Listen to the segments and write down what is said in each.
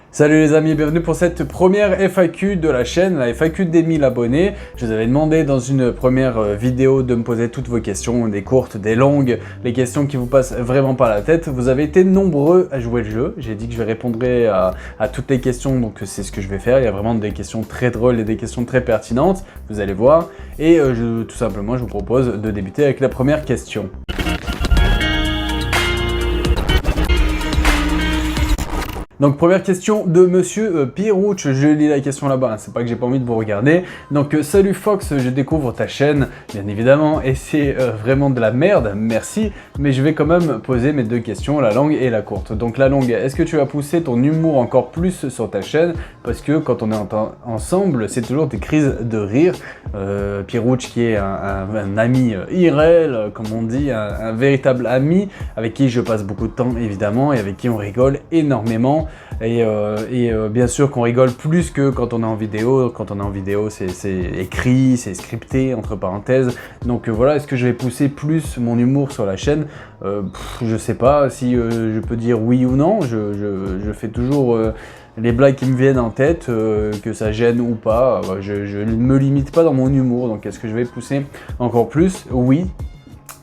Salut les amis, bienvenue pour cette première FAQ de la chaîne, la FAQ des 1000 abonnés. Je vous avais demandé dans une première vidéo de me poser toutes vos questions, des courtes, des longues, les questions qui vous passent vraiment par la tête. Vous avez été nombreux à jouer le jeu, j'ai dit que je répondrai à toutes les questions, donc c'est ce que je vais faire. Il y a vraiment des questions très drôles et des questions très pertinentes, vous allez voir. Et tout simplement, je vous propose de débuter avec la première question. Donc première question de monsieur Pirouch, je lis la question là-bas, hein, c'est pas que j'ai pas envie de vous regarder. Donc salut Fox, je découvre ta chaîne, bien évidemment, et c'est vraiment de la merde, merci, mais je vais quand même poser mes deux questions, la longue et la courte. Donc la longue, est-ce que tu vas pousser ton humour encore plus sur ta chaîne? Parce que quand on est ensemble, c'est toujours des crises de rire. Pirouch qui est un ami IRL, comme on dit, un véritable ami, avec qui je passe beaucoup de temps évidemment, et avec qui on rigole énormément. Et bien sûr qu'on rigole plus que quand on est en vidéo. Quand on est en vidéo, c'est écrit, c'est scripté, entre parenthèses. Donc voilà, est-ce que je vais pousser plus mon humour sur la chaîne? Je sais pas si je peux dire oui ou non. Je fais toujours les blagues qui me viennent en tête, que ça gêne ou pas. Je ne me limite pas dans mon humour. Donc est-ce que je vais pousser encore plus? Oui,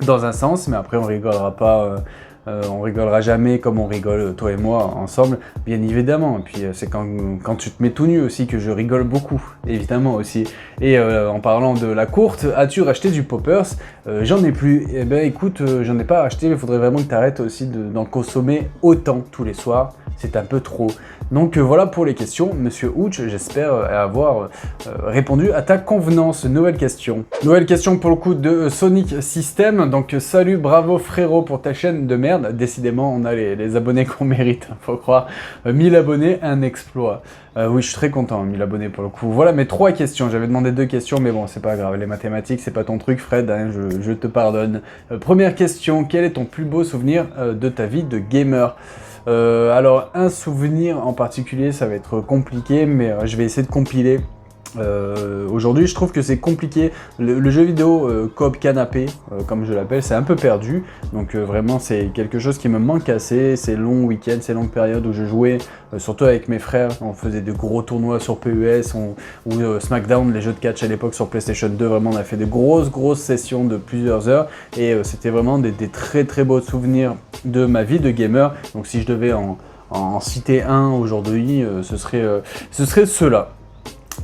dans un sens, mais après on rigolera pas. On rigolera jamais comme on rigole toi et moi ensemble, bien évidemment. Et puis c'est quand tu te mets tout nu aussi que je rigole beaucoup, évidemment aussi. Et en parlant de la courte, as-tu racheté du Poppers? J'en ai plus. Eh ben écoute, j'en ai pas racheté, mais il faudrait vraiment que tu arrêtes aussi d'en consommer autant tous les soirs. C'est un peu trop. Donc voilà pour les questions, monsieur Ouch, j'espère avoir répondu à ta convenance. Nouvelle question. Nouvelle question pour le coup de Sonic System. Donc salut, bravo frérot pour ta chaîne de merde. Décidément, on a les abonnés qu'on mérite, faut croire. 1000 abonnés, un exploit. Oui, je suis très content, 1000 abonnés pour le coup. Voilà mes 3 questions. J'avais demandé 2 questions, mais bon, c'est pas grave. Les mathématiques, c'est pas ton truc, Fred, hein, je te pardonne. Première question, quel est ton plus beau souvenir de ta vie de gamer? Alors, un souvenir en particulier, ça va être compliqué, mais je vais essayer de compiler. Aujourd'hui, je trouve que c'est compliqué. Le jeu vidéo coop canapé, comme je l'appelle, c'est un peu perdu. Donc vraiment, c'est quelque chose qui me manque assez. Ces longs week-ends, ces longues périodes où je jouais, surtout avec mes frères. On faisait de gros tournois sur PES ou SmackDown, les jeux de catch à l'époque sur PlayStation 2. Vraiment, on a fait de grosses sessions de plusieurs heures. Et c'était vraiment des très beaux souvenirs de ma vie de gamer. Donc si je devais en citer un aujourd'hui, ce serait ceux-là.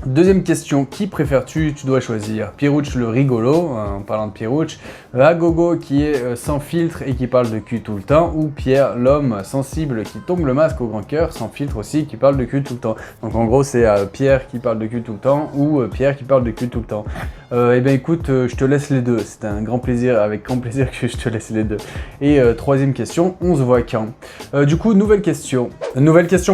Deuxième question, qui préfères-tu? Tu dois choisir Pirouch le rigolo, en parlant de Pirouch, Agogo qui est sans filtre et qui parle de cul tout le temps, ou Pierre l'homme sensible qui tombe le masque au grand cœur, sans filtre aussi, qui parle de cul tout le temps. Donc en gros c'est Pierre qui parle de cul tout le temps, ou Pierre qui parle de cul tout le temps. Eh bien écoute, je te laisse les deux, c'est un grand plaisir, avec grand plaisir que je te laisse les deux. Et troisième question, on se voit quand? Du coup, nouvelle question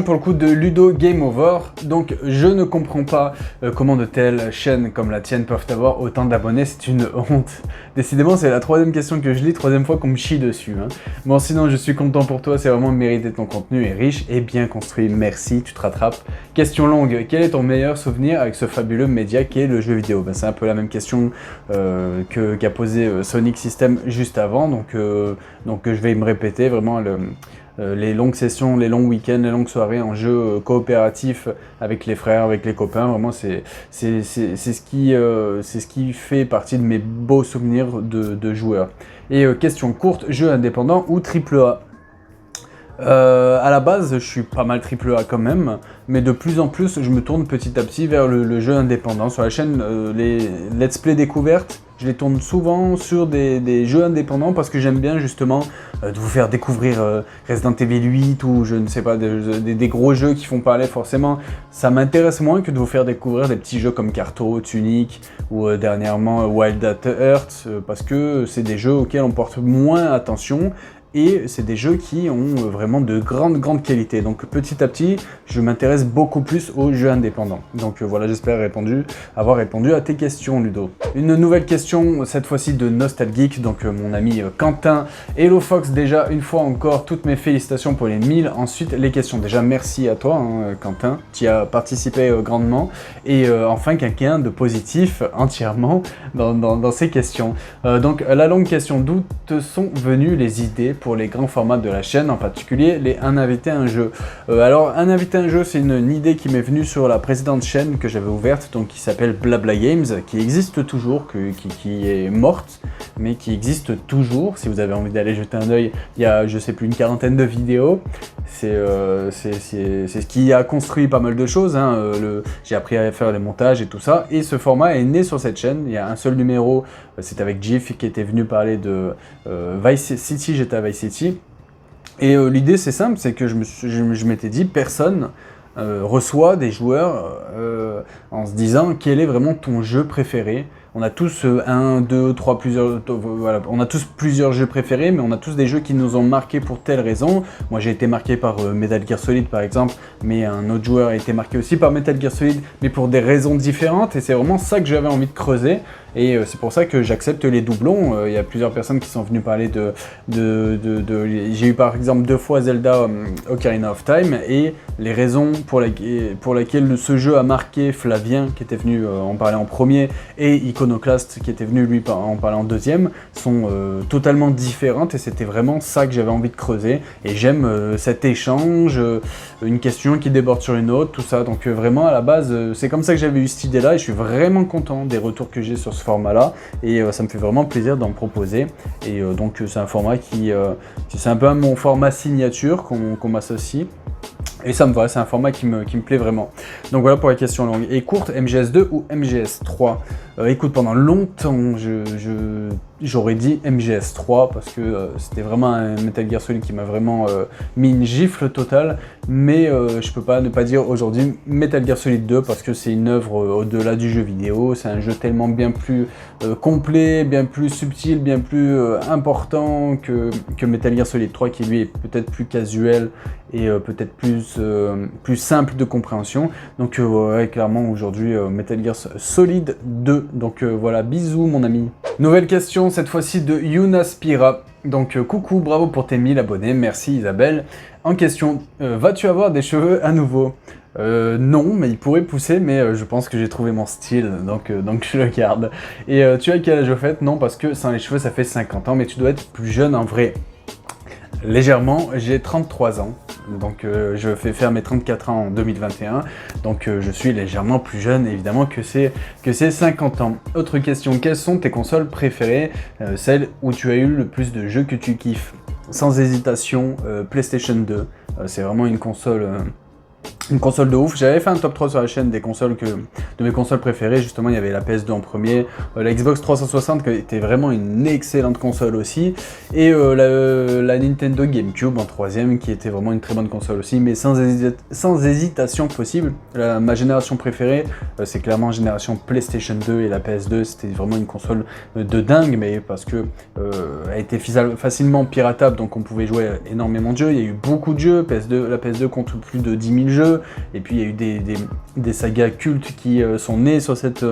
pour le coup de Ludo Game Over. Donc je ne comprends pas comment de telles chaînes comme la tienne peuvent avoir autant d'abonnés, c'est une honte. Décidément, c'est la 3e question que je lis, 3e fois qu'on me chie dessus. Hein. Bon, sinon, je suis content pour toi, c'est vraiment mérité, ton contenu est riche et bien construit. Merci, tu te rattrapes. Question longue, quel est ton meilleur souvenir avec ce fabuleux média qui est le jeu vidéo? Ben, c'est un peu la même question qu'a posé Sonic System juste avant, donc je vais me répéter vraiment. Les longues sessions, les longs week-ends, les longues soirées en jeu coopératif avec les frères, avec les copains, vraiment c'est ce qui fait partie de mes beaux souvenirs de joueurs. Et question courte, jeu indépendant ou AAA? À la base, je suis pas mal AAA quand même, mais de plus en plus, je me tourne petit à petit vers le jeu indépendant. Sur la chaîne, les Let's Play découvertes, je les tourne souvent sur des jeux indépendants parce que j'aime bien justement de vous faire découvrir Resident Evil 8 ou je ne sais pas, des gros jeux qui font parler forcément. Ça m'intéresse moins que de vous faire découvrir des petits jeux comme Carto, Tunic ou dernièrement Wild at Heart parce que c'est des jeux auxquels on porte moins attention. Et c'est des jeux qui ont vraiment de grande qualité. Donc petit à petit, je m'intéresse beaucoup plus aux jeux indépendants. Donc voilà, j'espère avoir répondu à tes questions, Ludo. Une nouvelle question, cette fois-ci de Nostalgeek, donc mon ami Quentin. Hello Fox, déjà une fois encore, toutes mes félicitations pour les 1000. Ensuite, les questions. Déjà, merci à toi, hein, Quentin, qui a participé grandement. Et enfin, quelqu'un de positif entièrement dans ces questions. Donc la longue question, d'où te sont venues les idées pour les grands formats de la chaîne, en particulier les un invité un jeu. Alors un invité un jeu, c'est une idée qui m'est venue sur la précédente chaîne que j'avais ouverte, donc qui s'appelle Blabla Games, qui existe toujours, qui est morte, mais qui existe toujours. Si vous avez envie d'aller jeter un œil, il y a je sais plus une quarantaine de vidéos. C'est ce qui a construit pas mal de choses, hein. J'ai appris à faire les montages et tout ça, et ce format est né sur cette chaîne. Il y a un seul numéro, c'est avec Jif qui était venu parler de Vice City, j'étais à Vice City, et l'idée c'est simple, c'est que je m'étais dit, personne reçoit des joueurs en se disant quel est vraiment ton jeu préféré. On a tous un, deux, trois, plusieurs, voilà, on a tous plusieurs jeux préférés, mais on a tous des jeux qui nous ont marqués pour telle raison. Moi j'ai été marqué par Metal Gear Solid par exemple, mais un autre joueur a été marqué aussi par Metal Gear Solid, mais pour des raisons différentes, et c'est vraiment ça que j'avais envie de creuser. Et c'est pour ça que j'accepte les doublons. Il y a plusieurs personnes qui sont venues parler j'ai eu par exemple 2 fois Zelda Ocarina of Time, et les raisons pour lesquelles ce jeu a marqué Flavien, qui était venu en parler en premier, et Iconoclast, qui était venu lui en parler en deuxième, sont totalement différentes, et c'était vraiment ça que j'avais envie de creuser. Et j'aime cet échange, une question qui déborde sur une autre, tout ça. Donc vraiment à la base, c'est comme ça que j'avais eu cette idée-là, et je suis vraiment content des retours que j'ai sur ce format-là, et ça me fait vraiment plaisir d'en proposer. Et donc c'est un format c'est un peu mon format signature qu'on m'associe. Et ça me va, c'est un format qui me plaît vraiment. Donc voilà pour la question longue. Et courte, MGS2 ou MGS3 ? Écoute, pendant longtemps, j'aurais dit MGS3 parce que c'était vraiment un Metal Gear Solid qui m'a vraiment mis une gifle totale. Mais je peux pas ne pas dire aujourd'hui Metal Gear Solid 2 parce que c'est une œuvre au-delà du jeu vidéo. C'est un jeu tellement bien plus complet, bien plus subtil, bien plus important que Metal Gear Solid 3 qui lui est peut-être plus casuel et peut-être plus simple de compréhension. Donc ouais, clairement aujourd'hui Metal Gear Solid 2. Donc voilà, bisous mon ami. Nouvelle question, cette fois-ci de Yunaspira. Donc coucou, bravo pour tes 1000 abonnés, merci Isabelle. En question, vas-tu avoir des cheveux à nouveau ? Non, mais il pourrait pousser, mais je pense que j'ai trouvé mon style, donc je le garde. Et tu as quel âge au fait ? Non, parce que sans les cheveux ça fait 50 ans, mais tu dois être plus jeune en vrai. Légèrement, j'ai 33 ans, donc je fais faire mes 34 ans en 2021, donc je suis légèrement plus jeune évidemment que c'est 50 ans. Autre question, quelles sont tes consoles préférées, celles où tu as eu le plus de jeux que tu kiffes ? Sans hésitation, PlayStation 2, c'est vraiment une console de ouf. J'avais fait un top 3 sur la chaîne de mes consoles préférées, justement il y avait la PS2 en premier, la Xbox 360 qui était vraiment une excellente console aussi, et la Nintendo GameCube en troisième qui était vraiment une très bonne console aussi, mais sans hésitation possible. Ma génération préférée c'est clairement génération PlayStation 2, et la PS2 c'était vraiment une console de dingue, mais parce que elle était facilement piratable, donc on pouvait jouer énormément de jeux. Il y a eu beaucoup de jeux, la PS2 compte plus de 10 000 jeux, et puis il y a eu des sagas cultes qui sont nées sur cette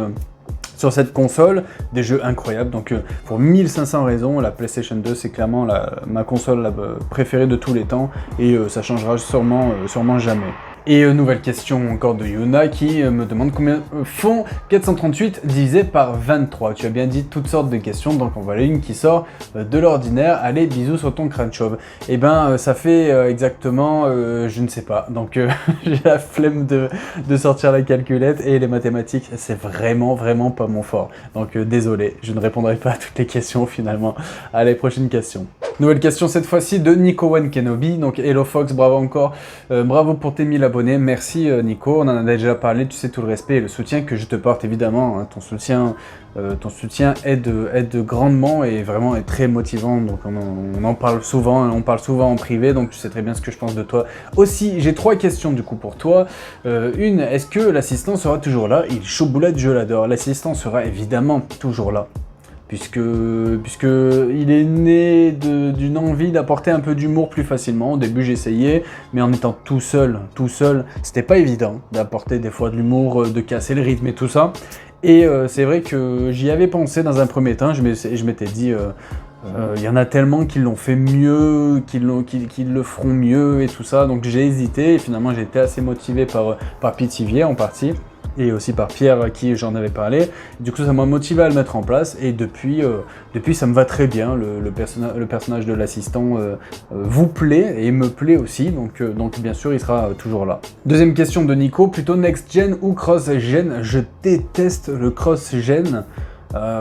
console, des jeux incroyables. Donc pour 1500 raisons, la PlayStation 2 c'est clairement ma console préférée de tous les temps, et ça changera sûrement jamais. Et nouvelle question encore de Yuna qui me demande combien font 438 divisé par 23. Tu as bien dit toutes sortes de questions, donc on voit une qui sort de l'ordinaire. Allez, bisous sur ton crâne chauve. Et ben ça fait exactement, je ne sais pas. Donc j'ai la flemme de sortir la calculette, et les mathématiques c'est vraiment pas mon fort. Donc désolé, je ne répondrai pas à toutes les questions finalement. Allez, prochaine question. Nouvelle question cette fois-ci de Nico One Kenobi. Donc Hello Fox, bravo encore, bravo pour tes 1000 abonnés. Merci Nico, on en a déjà parlé, tu sais tout le respect et le soutien que je te porte évidemment, hein. Ton soutien aide grandement et vraiment est très motivant, donc on en parle souvent, on parle souvent en privé, donc tu sais très bien ce que je pense de toi. Aussi, j'ai 3 questions du coup pour toi. Une, est-ce que l'assistant sera toujours là ? Il Choboulette, je l'adore. L'assistant sera évidemment toujours là, puisque il est né d'une envie d'apporter un peu d'humour plus facilement. Au début j'essayais, mais en étant tout seul, c'était pas évident d'apporter des fois de l'humour, de casser le rythme et tout ça. Et c'est vrai que j'y avais pensé dans un premier temps, je m'étais dit, il y en a tellement qui l'ont fait mieux, qui le feront mieux et tout ça, donc j'ai hésité, et finalement j'ai été assez motivé par Pithiviers en partie. et aussi par Pierre à qui j'en avais parlé. Du coup, ça m'a motivé à le mettre en place et depuis ça me va très bien. Le personnage de l'assistant vous plaît et me plaît aussi, donc bien sûr, il sera toujours là. Deuxième question de Nico, plutôt next-gen ou cross-gen? Je déteste le cross-gen.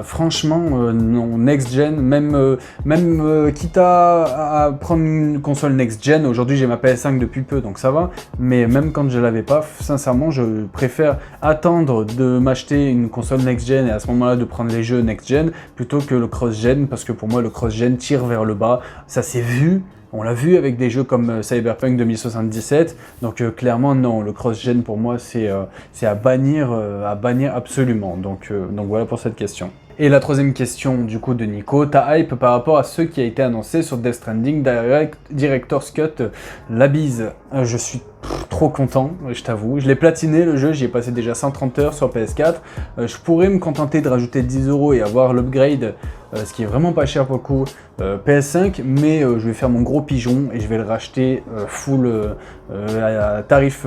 Franchement, non, next-gen, même quitte à prendre une console next-gen, aujourd'hui j'ai ma PS5 depuis peu donc ça va, mais même quand je l'avais pas, sincèrement je préfère attendre de m'acheter une console next-gen et à ce moment-là de prendre les jeux next-gen plutôt que le cross-gen, parce que pour moi le cross-gen tire vers le bas, ça s'est vu. On l'a vu avec des jeux comme Cyberpunk 2077, donc clairement non, le cross-gen pour moi c'est à bannir absolument, donc voilà pour cette question. Et la troisième question du coup de Nico, ta hype par rapport à ce qui a été annoncé sur Death Stranding Director's Cut, la bise. Je suis trop content, je t'avoue. Je l'ai platiné le jeu, j'y ai passé déjà 130 heures sur PS4. Je pourrais me contenter de rajouter 10 € et avoir l'upgrade, ce qui est vraiment pas cher pour le coup, PS5, mais je vais faire mon gros pigeon et je vais le racheter full à tarif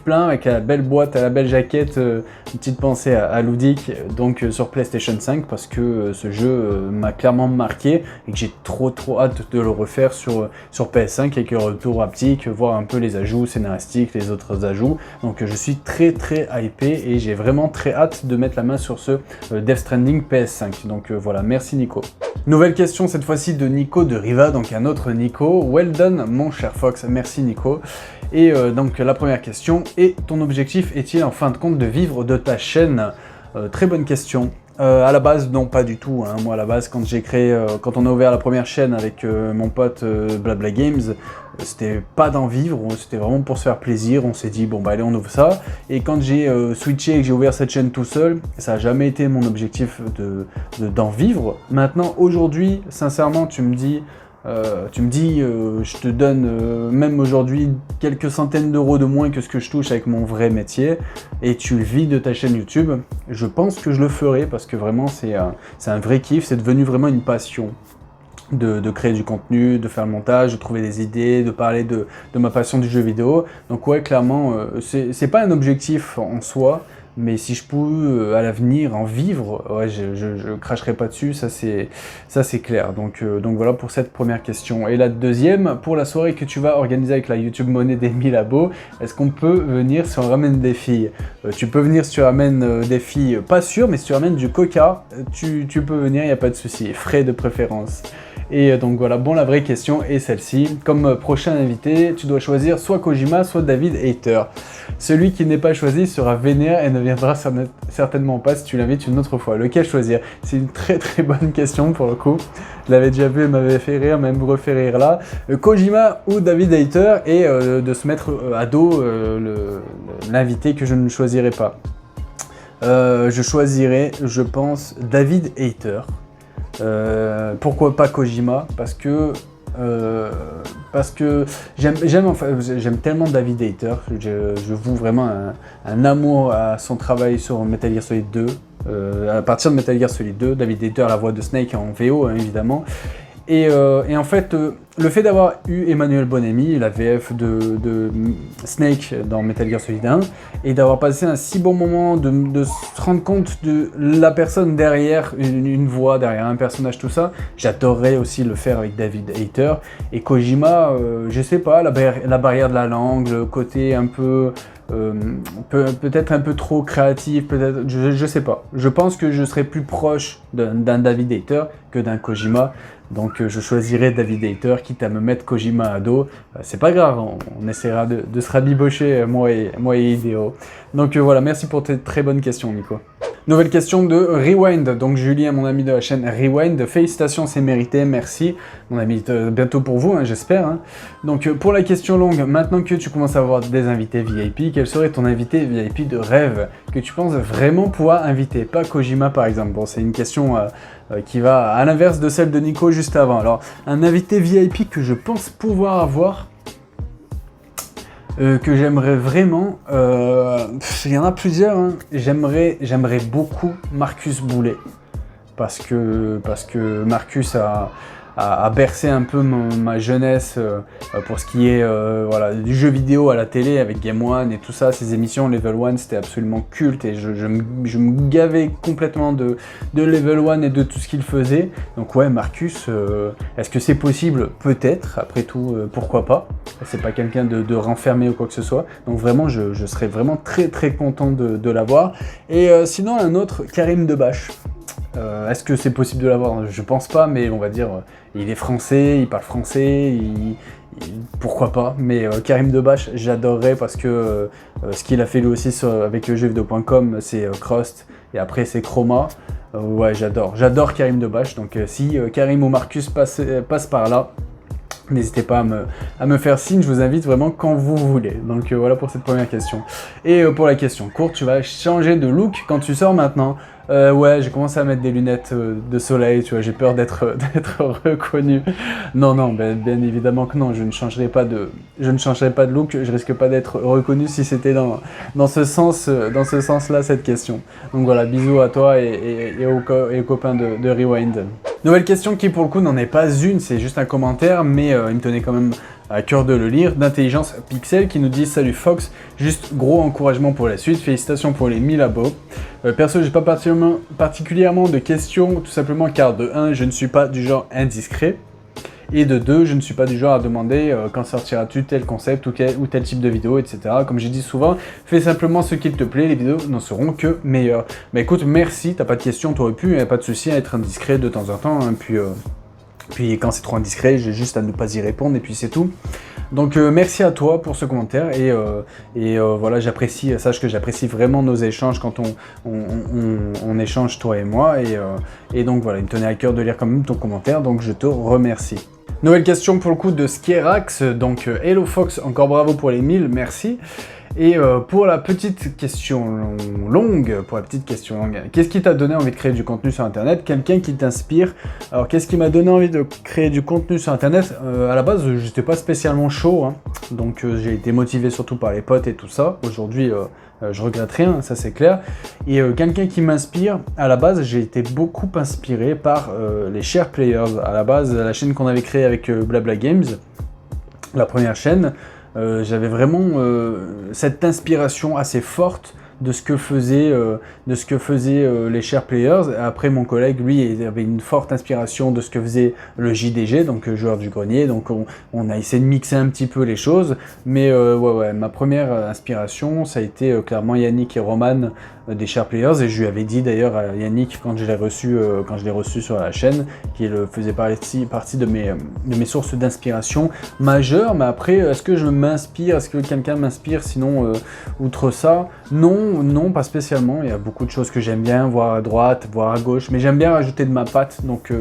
plein avec la belle boîte, à la belle jaquette, une petite pensée à Ludic, donc sur PlayStation 5 parce que ce jeu m'a clairement marqué et que j'ai trop hâte de le refaire sur PS5 avec le retour haptique, voir un peu les ajouts scénaristiques, les autres ajouts. Donc je suis très hypé et j'ai vraiment très hâte de mettre la main sur ce Death Stranding PS5. Donc voilà, merci Nico. Nouvelle question cette fois-ci de Nico de Riva, donc un autre Nico. Well done mon cher Fox, merci Nico. Et donc la première question, et ton objectif est-il en fin de compte de vivre de ta chaîne? Très bonne question. À la base, non, pas du tout. Hein. Moi, à la base, quand on a ouvert la première chaîne avec mon pote Blabla Games, c'était pas d'en vivre, c'était vraiment pour se faire plaisir. On s'est dit, bon, bah allez, on ouvre ça. Et quand j'ai switché et que j'ai ouvert cette chaîne tout seul, ça n'a jamais été mon objectif d'en vivre. Maintenant, aujourd'hui, sincèrement, tu me dis, je te donne même aujourd'hui quelques centaines d'euros de moins que ce que je touche avec mon vrai métier et tu vis de ta chaîne YouTube, je pense que je le ferai parce que vraiment c'est un vrai kiff, c'est devenu vraiment une passion de créer du contenu, de faire le montage, de trouver des idées, de parler de ma passion du jeu vidéo. Donc ouais, clairement, c'est pas un objectif en soi, mais si je pouvais à l'avenir en vivre, ouais, je cracherai pas dessus, ça c'est clair. Donc voilà pour cette première question. Et la deuxième, pour la soirée que tu vas organiser avec la YouTube Monnaie des 1000 abos, est-ce qu'on peut venir si on ramène des filles? Tu peux venir si tu ramènes des filles, pas sûr, mais si tu ramènes du coca, tu peux venir, il n'y a pas de souci, frais de préférence. Et donc voilà, bon, la vraie question est celle-ci. Comme prochain invité, tu dois choisir soit Kojima, soit David Hayter. Celui qui n'est pas choisi sera vénère et ne viendra certainement pas si tu l'invites une autre fois. Lequel choisir? C'est une très bonne question pour le coup. Je l'avais déjà vu, elle m'avait fait rire, même vous refait rire là. Kojima ou David Hayter, et de se mettre à dos l'invité que je ne choisirai pas. Je choisirai, je pense, David Hayter. Pourquoi pas Kojima? Parce que j'aime tellement David Hayter, je voue vraiment un amour à son travail sur Metal Gear Solid 2. À partir de Metal Gear Solid 2, David Hayter, la voix de Snake en VO hein, évidemment. Et en fait, le fait d'avoir eu Emmanuel Bonnamy, la VF de Snake dans Metal Gear Solid 1, et d'avoir passé un si bon moment, de se rendre compte de la personne derrière une voix, derrière un personnage, tout ça, j'adorerais aussi le faire avec David Hayter. Et Kojima, je sais pas, la barrière de la langue, le côté un peu... peut-être un peu trop créatif, peut-être, je sais pas. Je pense que je serais plus proche d'un David Hayter que d'un Kojima. Donc je choisirai David Hayter, quitte à me mettre Kojima à dos. C'est pas grave, on essaiera de se rabibocher, moi et Hideo. Donc voilà, merci pour tes très bonnes questions, Nico. Nouvelle question de Rewind, donc Julien, mon ami de la chaîne Rewind, félicitations, c'est mérité, merci. Mon ami, bientôt pour vous, hein, j'espère. Hein. Donc pour la question longue, maintenant que tu commences à avoir des invités VIP, quel serait ton invité VIP de rêve que tu penses vraiment pouvoir inviter? Pas Kojima par exemple, bon c'est une question qui va à l'inverse de celle de Nico juste avant. Alors un invité VIP que je pense pouvoir avoir, que j'aimerais vraiment, il y en a plusieurs, hein. J'aimerais beaucoup Marcus Boulet, parce que Marcus a à bercer un peu ma jeunesse pour ce qui est voilà, du jeu vidéo à la télé avec Game One et tout ça. Ces émissions Level 1 c'était absolument culte et je me gavais complètement de Level 1 et de tout ce qu'il faisait. Donc ouais, Marcus, est-ce que c'est possible? Peut-être, après tout, pourquoi pas. C'est pas quelqu'un de renfermé ou quoi que ce soit. Donc vraiment, je serais vraiment très très content de l'avoir. Et sinon, un autre, Karim Debache. Est-ce que c'est possible de l'avoir? Je pense pas, mais on va dire, il est français, il parle français, pourquoi pas. Mais Karim Debache, j'adorerais parce que ce qu'il a fait lui aussi avec jeuxvideo.com, c'est Crust, et après c'est Chroma. Ouais, j'adore Karim Debache, donc si Karim ou Marcus passe par là, n'hésitez pas à me faire signe, je vous invite vraiment quand vous voulez. Donc voilà pour cette première question. Et pour la question courte, tu vas changer de look quand tu sors maintenant. Ouais, j'ai commencé à mettre des lunettes de soleil, tu vois, j'ai peur d'être reconnu. Non, bien évidemment que non, je ne changerai pas de look, je risque pas d'être reconnu si c'était dans ce sens-là cette question. Donc voilà, bisous à toi et aux copains de Rewind. Nouvelle question qui pour le coup n'en est pas une, c'est juste un commentaire, mais il me tenait quand même à cœur de le lire, d'Intelligence Pixel qui nous dit « Salut Fox, juste gros encouragement pour la suite, félicitations pour les 1000 abos. Perso, j'ai pas particulièrement de questions, tout simplement car de 1, je ne suis pas du genre indiscret, et de 2, je ne suis pas du genre à demander quand sortira-tu tel concept ou tel type de vidéo, etc. Comme j'ai dit souvent, fais simplement ce qu'il te plaît, les vidéos n'en seront que meilleures. Mais écoute, merci, t'as pas de questions, t'aurais pu, pas de souci à être indiscret de temps en temps, hein, puis quand c'est trop indiscret, j'ai juste à ne pas y répondre et puis c'est tout. Donc merci à toi pour ce commentaire et voilà, sache que j'apprécie vraiment nos échanges quand on échange toi et moi et donc voilà, il me tenait à cœur de lire quand même ton commentaire, donc je te remercie. Nouvelle question pour le coup de Skerax, donc Hello Fox, encore bravo pour les 1000, merci. Et pour la petite question longue, qu'est-ce qui t'a donné envie de créer du contenu sur Internet? Quelqu'un qui t'inspire? Alors, qu'est-ce qui m'a donné envie de créer du contenu sur Internet? À la base, j'étais pas spécialement chaud, hein, donc j'ai été motivé surtout par les potes et tout ça. Aujourd'hui, je regrette rien, ça c'est clair. Et quelqu'un qui m'inspire, à la base, j'ai été beaucoup inspiré par les Share Players. À la base, la chaîne qu'on avait créée avec Blabla Games, la première chaîne, j'avais vraiment cette inspiration assez forte de ce que faisaient les Share Players. Après, mon collègue, lui, il avait une forte inspiration de ce que faisait le JDG, donc joueur du grenier. Donc, on a essayé de mixer un petit peu les choses. Mais ouais, ma première inspiration, ça a été clairement Yannick et Roman des Share Players. Et je lui avais dit d'ailleurs à Yannick, quand je l'ai reçu sur la chaîne, qu'il faisait partie de mes sources d'inspiration majeures. Mais après, est-ce que je m'inspire? Est-ce que quelqu'un m'inspire? Sinon, outre ça, non, pas spécialement. Il y a beaucoup de choses que j'aime bien, voir à droite, voir à gauche, mais j'aime bien rajouter de ma patte, donc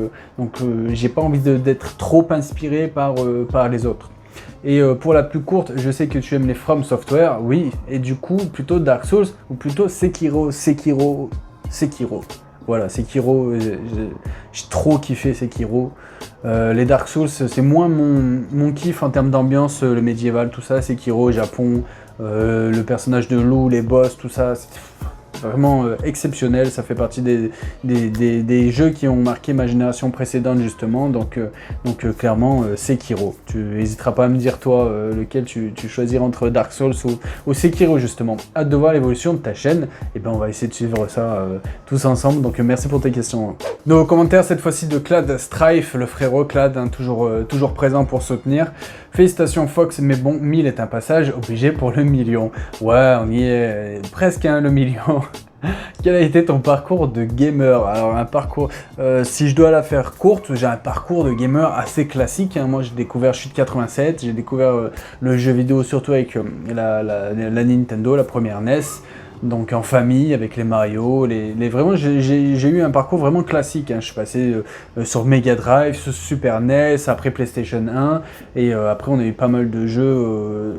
j'ai pas envie d'être trop inspiré par les autres. Et pour la plus courte, je sais que tu aimes les From Software, oui, et du coup, plutôt Dark Souls, ou plutôt Sekiro. Voilà, Sekiro, j'ai trop kiffé Sekiro. Les Dark Souls, c'est moins mon kiff en termes d'ambiance, le médiéval, tout ça, Sekiro, Japon, le personnage de loup, les boss, tout ça, c'est vraiment exceptionnel. Ça fait partie des jeux qui ont marqué ma génération précédente justement, donc clairement Sekiro. Tu n'hésiteras pas à me dire toi lequel tu choisiras entre Dark Souls ou Sekiro justement. Hâte de voir l'évolution de ta chaîne, et ben on va essayer de suivre ça tous ensemble, donc merci pour tes questions. Nos commentaires cette fois-ci de Clad Strife, le frérot Clad, hein, toujours présent pour soutenir. Félicitations Fox, mais bon, 1000 est un passage obligé pour le million. Ouais, on y est presque, hein, le million. Quel a été ton parcours de gamer? Alors un parcours, si je dois la faire courte, j'ai un parcours de gamer assez classique, hein. Moi j'ai découvert Chute 87, j'ai découvert le jeu vidéo surtout avec la Nintendo, la première NES. Donc en famille, avec les Mario, vraiment j'ai eu un parcours vraiment classique, hein. Je suis passé sur Mega Drive, sur Super NES, après PlayStation 1, et après on a eu pas mal de jeux,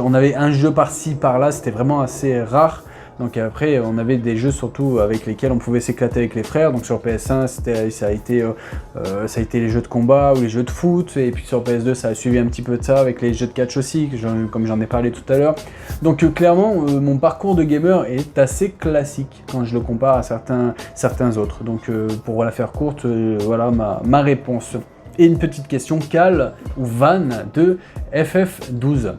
on avait un jeu par-ci, par-là, c'était vraiment assez rare. Donc après, on avait des jeux surtout avec lesquels on pouvait s'éclater avec les frères. Donc sur PS1, ça a été les jeux de combat ou les jeux de foot. Et puis sur PS2, ça a suivi un petit peu de ça avec les jeux de catch aussi, comme j'en ai parlé tout à l'heure. Donc clairement, mon parcours de gamer est assez classique quand je le compare à certains autres. Donc pour la faire courte, voilà ma réponse. Et une petite question, Cal ou Van de FF12.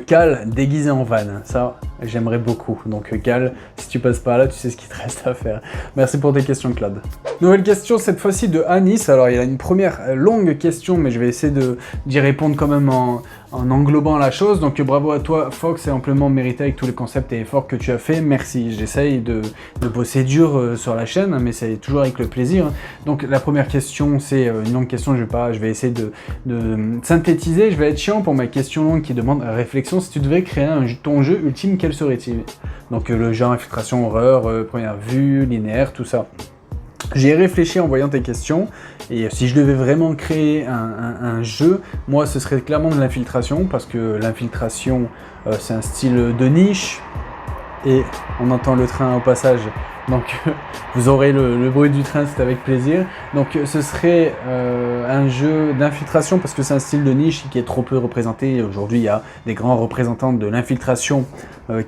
Cal déguisé en Van, ça j'aimerais beaucoup. Donc Cal, si tu passes par là, tu sais ce qu'il te reste à faire. Merci pour tes questions, Claude. Nouvelle question, cette fois-ci de Anis. Alors il y a une première longue question, mais je vais essayer d'y répondre quand même en englobant la chose. Donc bravo à toi, Fox, c'est amplement mérité avec tous les concepts et efforts que tu as fait. Merci, j'essaye de bosser dur sur la chaîne, mais c'est toujours avec le plaisir. Donc la première question, c'est une longue question, je vais essayer de synthétiser. Je vais être chiant pour ma question longue qui demande réflexion. Si tu devais créer ton jeu ultime, quel serait-il? Donc le genre infiltration, horreur, première vue, linéaire, tout ça. J'ai réfléchi en voyant tes questions, et si je devais vraiment créer un jeu, moi ce serait clairement de l'infiltration, parce que l'infiltration c'est un style de niche, et on entend le train au passage, donc vous aurez le bruit du train, c'est avec plaisir. Donc ce serait un jeu d'infiltration, parce que c'est un style de niche qui est trop peu représenté. Aujourd'hui il y a des grands représentants de l'infiltration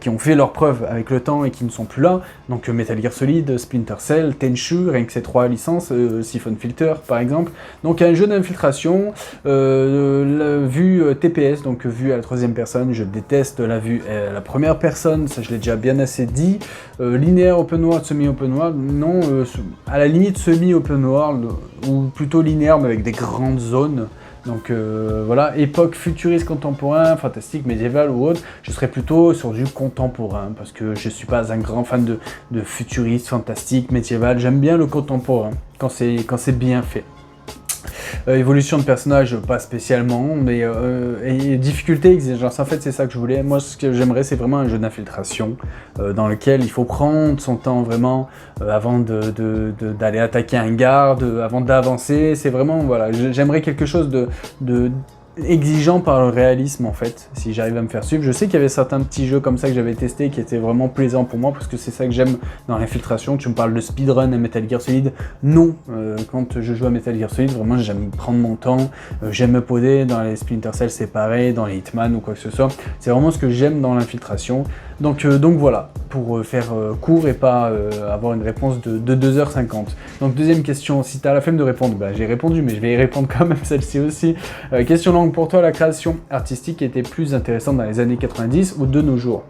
qui ont fait leurs preuves avec le temps et qui ne sont plus là. Donc Metal Gear Solid, Splinter Cell, Tenchu, rien que ces 3 licences, Siphon Filter par exemple. Donc un jeu d'infiltration, vue TPS, donc vue à la 3e personne. Je déteste la vue à la première personne, ça je l'ai déjà bien assez dit. Linéaire, open world, semi-open world, non, à la limite semi-open world, ou plutôt linéaire mais avec des grandes zones. Donc voilà, époque futuriste, contemporain, fantastique, médiéval ou autre, je serais plutôt sur du contemporain, parce que je suis pas un grand fan de futuriste, fantastique, médiéval, j'aime bien le contemporain, quand c'est bien fait. Évolution de personnage, pas spécialement, mais et difficulté, exigence, en fait c'est ça que je voulais. Moi ce que j'aimerais c'est vraiment un jeu d'infiltration dans lequel il faut prendre son temps vraiment avant d'aller attaquer un garde, avant d'avancer. C'est vraiment, voilà, j'aimerais quelque chose de exigeant par le réalisme en fait, si j'arrive à me faire suivre. Je sais qu'il y avait certains petits jeux comme ça que j'avais testé qui étaient vraiment plaisants pour moi, parce que c'est ça que j'aime dans l'infiltration. Tu me parles de speedrun à Metal Gear Solid, non, quand je joue à Metal Gear Solid, vraiment j'aime prendre mon temps, j'aime me poser. Dans les Splinter Cell c'est pareil, dans les Hitman ou quoi que ce soit, c'est vraiment ce que j'aime dans l'infiltration. Donc voilà, pour faire court et pas avoir une réponse de 2h50. Donc deuxième question, si tu as la flemme de répondre, bah, j'ai répondu, mais je vais y répondre quand même celle-ci aussi. Question longue, pour toi la création artistique était plus intéressante dans les années 90 ou de nos jours?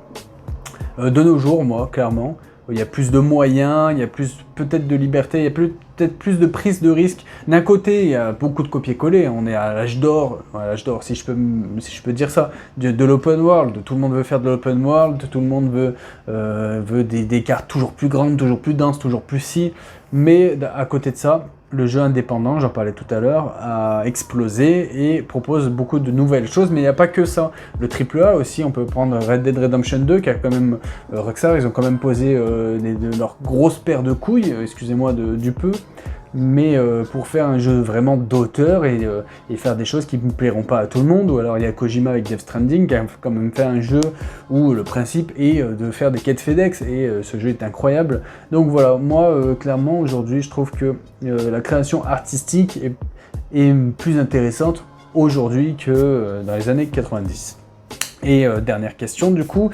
De nos jours, moi, clairement. Il y a plus de moyens, il y a plus peut-être de liberté, il y a peut-être plus de prise de risque. D'un côté, il y a beaucoup de copier-coller, on est à l'âge d'or, si je peux dire ça, de l'open world. Tout le monde veut faire de l'open world, tout le monde veut des cartes toujours plus grandes, toujours plus denses, toujours plus si. Mais à côté de ça, le jeu indépendant, j'en parlais tout à l'heure, a explosé et propose beaucoup de nouvelles choses, mais il n'y a pas que ça. Le AAA aussi, on peut prendre Red Dead Redemption 2, qui a quand même, Rockstar, ils ont quand même posé leur grosse paire de couilles, excusez-moi du peu, mais pour faire un jeu vraiment d'auteur et faire des choses qui ne plairont pas à tout le monde. Ou alors il y a Kojima avec Death Stranding qui a quand même fait un jeu où le principe est de faire des quêtes FedEx, et ce jeu est incroyable. Donc voilà, moi clairement aujourd'hui je trouve que la création artistique est plus intéressante aujourd'hui que dans les années 90. Et dernière question du coup.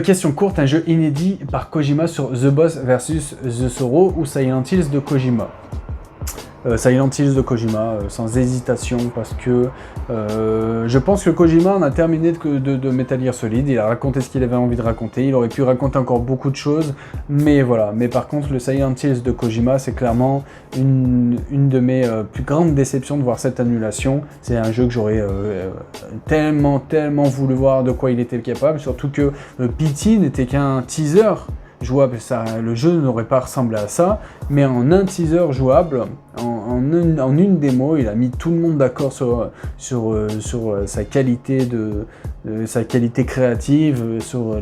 Question courte, un jeu inédit par Kojima sur The Boss versus The Sorrow ou Silent Hills de Kojima? Silent Hills de Kojima, sans hésitation, parce que je pense que Kojima en a terminé de Metal Gear Solid, il a raconté ce qu'il avait envie de raconter, il aurait pu raconter encore beaucoup de choses, mais voilà. Mais par contre, le Silent Hills de Kojima, c'est clairement une de mes plus grandes déceptions de voir cette annulation. C'est un jeu que j'aurais tellement voulu voir de quoi il était capable, surtout que PT n'était qu'un teaser jouable, le jeu n'aurait pas ressemblé à ça, mais en un teaser jouable, en une démo, il a mis tout le monde d'accord sur sa qualité sa qualité créative, sur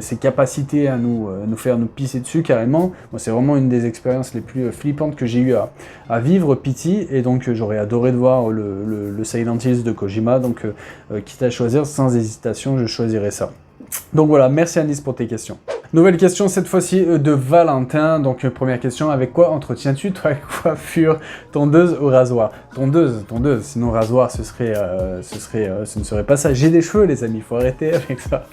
ses capacités à nous faire nous pisser dessus carrément. Moi, c'est vraiment une des expériences les plus flippantes que j'ai eu à vivre, PT, et donc j'aurais adoré de voir le Silent Hills de Kojima, donc quitte à choisir, sans hésitation, je choisirais ça. Donc voilà, merci Anis pour tes questions. Nouvelle question cette fois-ci de Valentin. Donc première question, avec quoi entretiens-tu ta coiffure? Tondeuse ou rasoir? Tondeuse, sinon rasoir ce ne serait pas ça. J'ai des cheveux les amis, faut arrêter avec ça.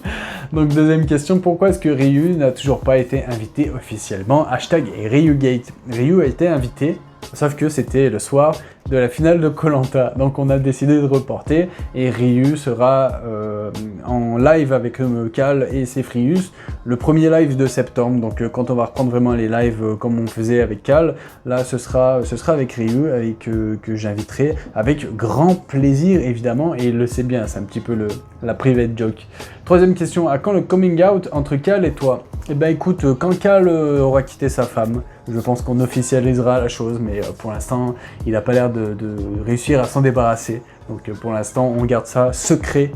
Donc deuxième question, pourquoi est-ce que Ryu n'a toujours pas été invité officiellement? Hashtag Ryugate. Ryu a été invité, sauf que c'était le soir de la finale de koh Lanta, donc on a décidé de reporter et Ryu sera en live avec Cal et Sefrius, le premier live de septembre, donc quand on va reprendre vraiment les lives comme on faisait avec Cal, là ce sera avec Ryu, que j'inviterai avec grand plaisir évidemment, et il le sait bien, c'est un petit peu la private joke. Troisième question, à quand le coming out entre Cal et toi? Eh ben écoute, quand Cal aura quitté sa femme, je pense qu'on officialisera la chose, mais pour l'instant, il n'a pas l'air de réussir à s'en débarrasser. Donc pour l'instant, on garde ça secret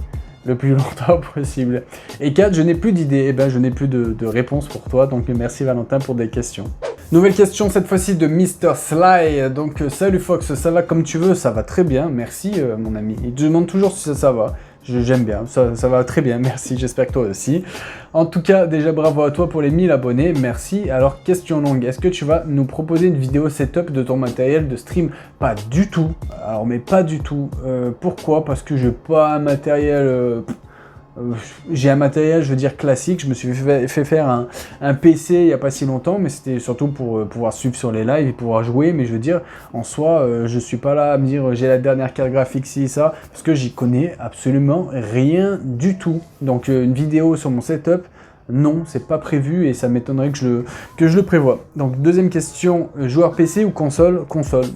le plus longtemps possible. Et 4, je n'ai plus d'idées, eh ben je n'ai plus de réponse pour toi, donc merci Valentin pour des questions. Nouvelle question cette fois-ci de Mr. Sly, donc salut Fox, ça va comme tu veux? Ça va très bien, merci mon ami. Il te demande toujours si ça va. J'aime bien, ça va très bien, merci, j'espère que toi aussi. En tout cas, déjà bravo à toi pour les 1000 abonnés, merci. Alors, question longue, est-ce que tu vas nous proposer une vidéo setup de ton matériel de stream? Pas du tout, alors mais pas du tout. Pourquoi? Parce que j'ai pas un matériel... j'ai un matériel, je veux dire, classique. Je me suis fait faire un PC il n'y a pas si longtemps, mais c'était surtout pour pouvoir suivre sur les lives et pouvoir jouer. Mais je veux dire, en soi, je suis pas là à me dire j'ai la dernière carte graphique, ci, ça, parce que j'y connais absolument rien du tout. Donc une vidéo sur mon setup, non, c'est pas prévu et ça m'étonnerait que je le prévoie. Donc deuxième question, joueur PC ou console? Console,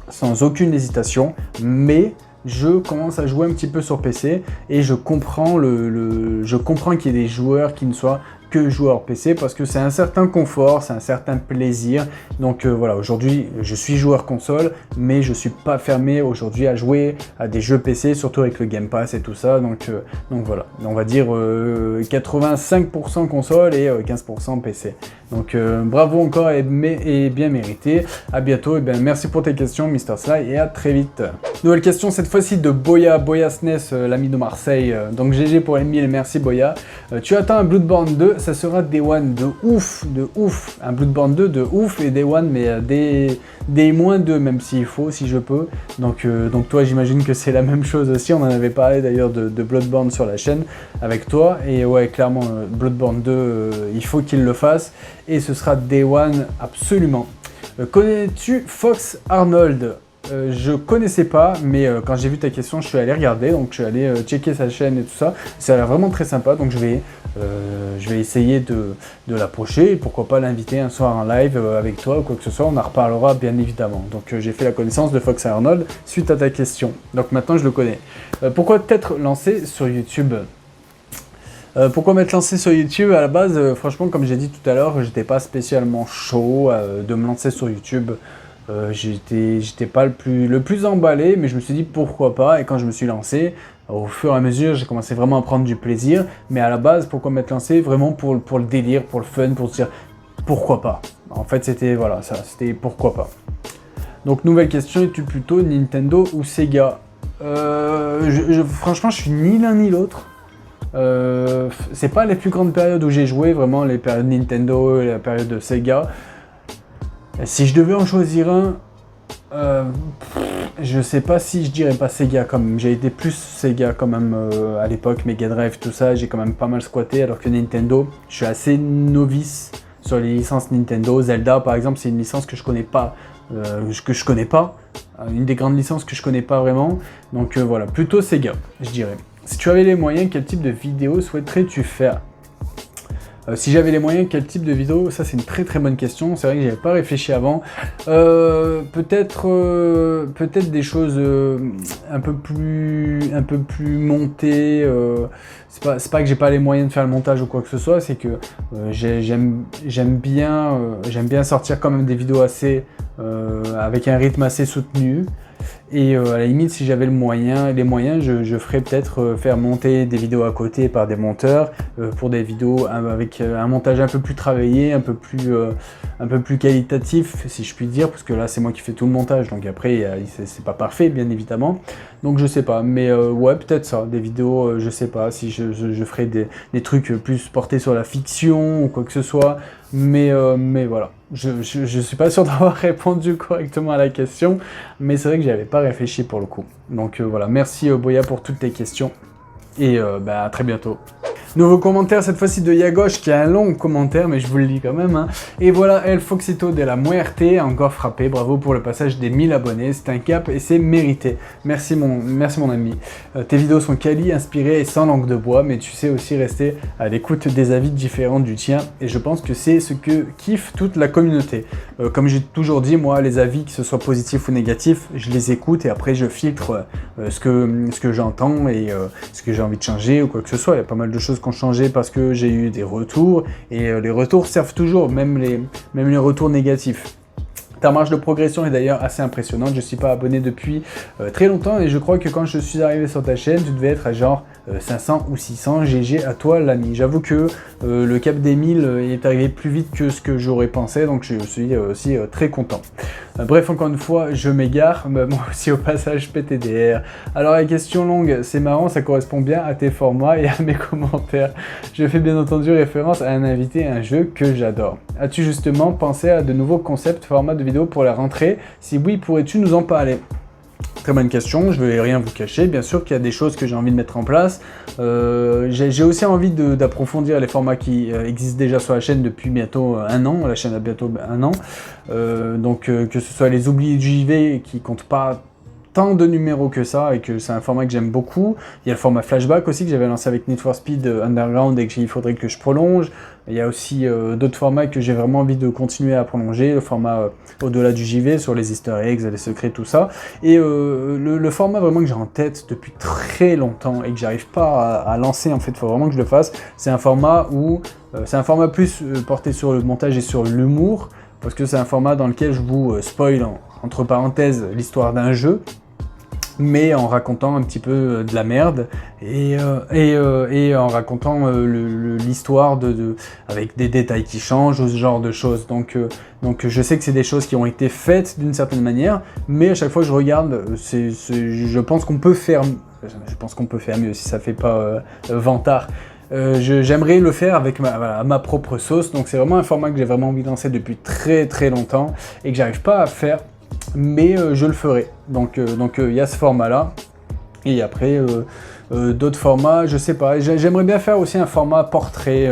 sans aucune hésitation, mais... je commence à jouer un petit peu sur PC et je comprends qu'il y ait des joueurs qui ne soient que joueurs PC parce que c'est un certain confort, c'est un certain plaisir. Donc voilà, aujourd'hui je suis joueur console, mais je suis pas fermé aujourd'hui à jouer à des jeux PC, surtout avec le Game Pass et tout ça. Donc voilà, on va dire 85% console et 15% PC. Donc bravo encore et bien mérité. À bientôt, et bien merci pour tes questions Mr. Sly et à très vite. Nouvelle question cette fois-ci de Boya SNES, l'ami de Marseille. Donc GG pour les 1000, merci Boya. Tu attends un Bloodborne 2, ça sera Day One de ouf. Un Bloodborne 2 de ouf et Day One, mais des moins 2 même s'il faut, si je peux. Donc toi j'imagine que c'est la même chose aussi, on en avait parlé d'ailleurs de Bloodborne sur la chaîne avec toi. Et ouais, clairement Bloodborne 2, il faut qu'il le fasse. Et ce sera Day One absolument. Connais-tu Fox Arnold? Je connaissais pas, mais quand j'ai vu ta question, je suis allé regarder, donc je suis allé checker sa chaîne et tout ça. Ça a l'air vraiment très sympa, donc je vais essayer de l'approcher et pourquoi pas l'inviter un soir en live avec toi ou quoi que ce soit. On en reparlera bien évidemment. Donc j'ai fait la connaissance de Fox Arnold suite à ta question. Donc maintenant je le connais. Pourquoi t'être lancé sur YouTube? Pourquoi m'être lancé sur YouTube? À la base, franchement, comme j'ai dit tout à l'heure, j'étais pas spécialement chaud de me lancer sur YouTube. J'étais pas le plus emballé, mais je me suis dit pourquoi pas. Et quand je me suis lancé, au fur et à mesure, j'ai commencé vraiment à prendre du plaisir. Mais à la base, pourquoi m'être lancé? Vraiment pour le délire, pour le fun, pour se dire pourquoi pas. En fait, c'était voilà, ça, c'était pourquoi pas. Donc nouvelle question, es-tu plutôt Nintendo ou Sega? Franchement, je suis ni l'un ni l'autre. C'est pas les plus grandes périodes où j'ai joué, vraiment les périodes Nintendo et la période de Sega. Si je devais en choisir un, je sais pas si je dirais pas Sega quand même. J'ai été plus Sega quand même à l'époque, Mega Drive, tout ça, j'ai quand même pas mal squatté, alors que Nintendo, je suis assez novice sur les licences Nintendo. Zelda par exemple, c'est une licence que je connais pas, une des grandes licences que je connais pas vraiment. Donc voilà, plutôt Sega, je dirais. Si tu avais les moyens, quel type de vidéo souhaiterais-tu faire? Si j'avais les moyens, quel type de vidéo? Ça c'est une très très bonne question, c'est vrai que j'avais pas réfléchi avant. Peut-être des choses un peu plus montées. C'est pas que j'ai pas les moyens de faire le montage ou quoi que ce soit, c'est que j'aime bien sortir quand même des vidéos assez avec un rythme assez soutenu. Et à la limite, si j'avais les moyens, je ferais peut-être faire monter des vidéos à côté par des monteurs pour des vidéos avec un montage un peu plus travaillé, un peu plus qualitatif, si je puis dire, parce que là c'est moi qui fais tout le montage, donc après c'est pas parfait bien évidemment. Donc je sais pas, mais ouais, peut-être ça, des vidéos, je sais pas si je ferai des trucs plus portés sur la fiction ou quoi que ce soit, mais voilà. Je suis pas sûr d'avoir répondu correctement à la question, mais c'est vrai que j'y avais pas réfléchi pour le coup. Donc voilà, merci Boya pour toutes tes questions, et à très bientôt. Nouveau commentaire, cette fois-ci de Yagosh, qui a un long commentaire, mais je vous le lis quand même. Hein. Et voilà, El Foxito de la Muerte a encore frappé. Bravo pour le passage des 1000 abonnés. C'est un cap et c'est mérité. Merci mon ami. Tes vidéos sont quali, inspirées et sans langue de bois, mais tu sais aussi rester à l'écoute des avis différents du tien. Et je pense que c'est ce que kiffe toute la communauté. Comme j'ai toujours dit, moi, les avis, que ce soit positifs ou négatifs, je les écoute et après je filtre ce que j'entends et ce que j'ai envie de changer ou quoi que ce soit. Il y a pas mal de choses qui ont changé parce que j'ai eu des retours et les retours servent toujours, même les retours négatifs. Ta marge de progression est d'ailleurs assez impressionnante. Je ne suis pas abonné depuis très longtemps et je crois que quand je suis arrivé sur ta chaîne, tu devais être à genre 500 ou 600. GG à toi l'ami. J'avoue que le cap des 1000 est arrivé plus vite que ce que j'aurais pensé, donc je suis aussi très content. Bref, encore une fois, je m'égare, moi aussi au passage PTDR. Alors la question longue, c'est marrant, ça correspond bien à tes formats et à mes commentaires. Je fais bien entendu référence à un invité et un jeu que j'adore. As-tu justement pensé à de nouveaux concepts, formats de vidéos pour la rentrée? Si oui, pourrais-tu nous en parler? Très bonne question, je ne vais rien vous cacher, bien sûr qu'il y a des choses que j'ai envie de mettre en place. J'ai aussi envie d'approfondir les formats qui existent déjà sur la chaîne depuis bientôt un an, la chaîne a bientôt un an. Donc que ce soit les oubliés du JV qui comptent pas tant de numéros que ça et que c'est un format que j'aime beaucoup. Il y a le format flashback aussi que j'avais lancé avec Need for Speed Underground et qu'il faudrait que je prolonge. Il y a aussi d'autres formats que j'ai vraiment envie de continuer à prolonger, le format au-delà du JV sur les easter eggs, les secrets, tout ça. Et le format vraiment que j'ai en tête depuis très longtemps et que j'arrive pas à lancer, en fait, il faut vraiment que je le fasse, c'est un format où c'est un format plus porté sur le montage et sur l'humour, parce que c'est un format dans lequel je vous spoil entre parenthèses l'histoire d'un jeu, mais en racontant un petit peu de la merde et en racontant l'histoire avec des détails qui changent ou ce genre de choses. Donc je sais que c'est des choses qui ont été faites d'une certaine manière, mais à chaque fois que je regarde, je pense qu'on peut faire mieux si ça fait pas vantard. J'aimerais le faire avec ma propre sauce, donc c'est vraiment un format que j'ai vraiment envie de lancer depuis très très longtemps et que j'arrive pas à faire, mais je le ferai. Donc il y a ce format là et après d'autres formats, je sais pas, j'aimerais bien faire aussi un format portrait,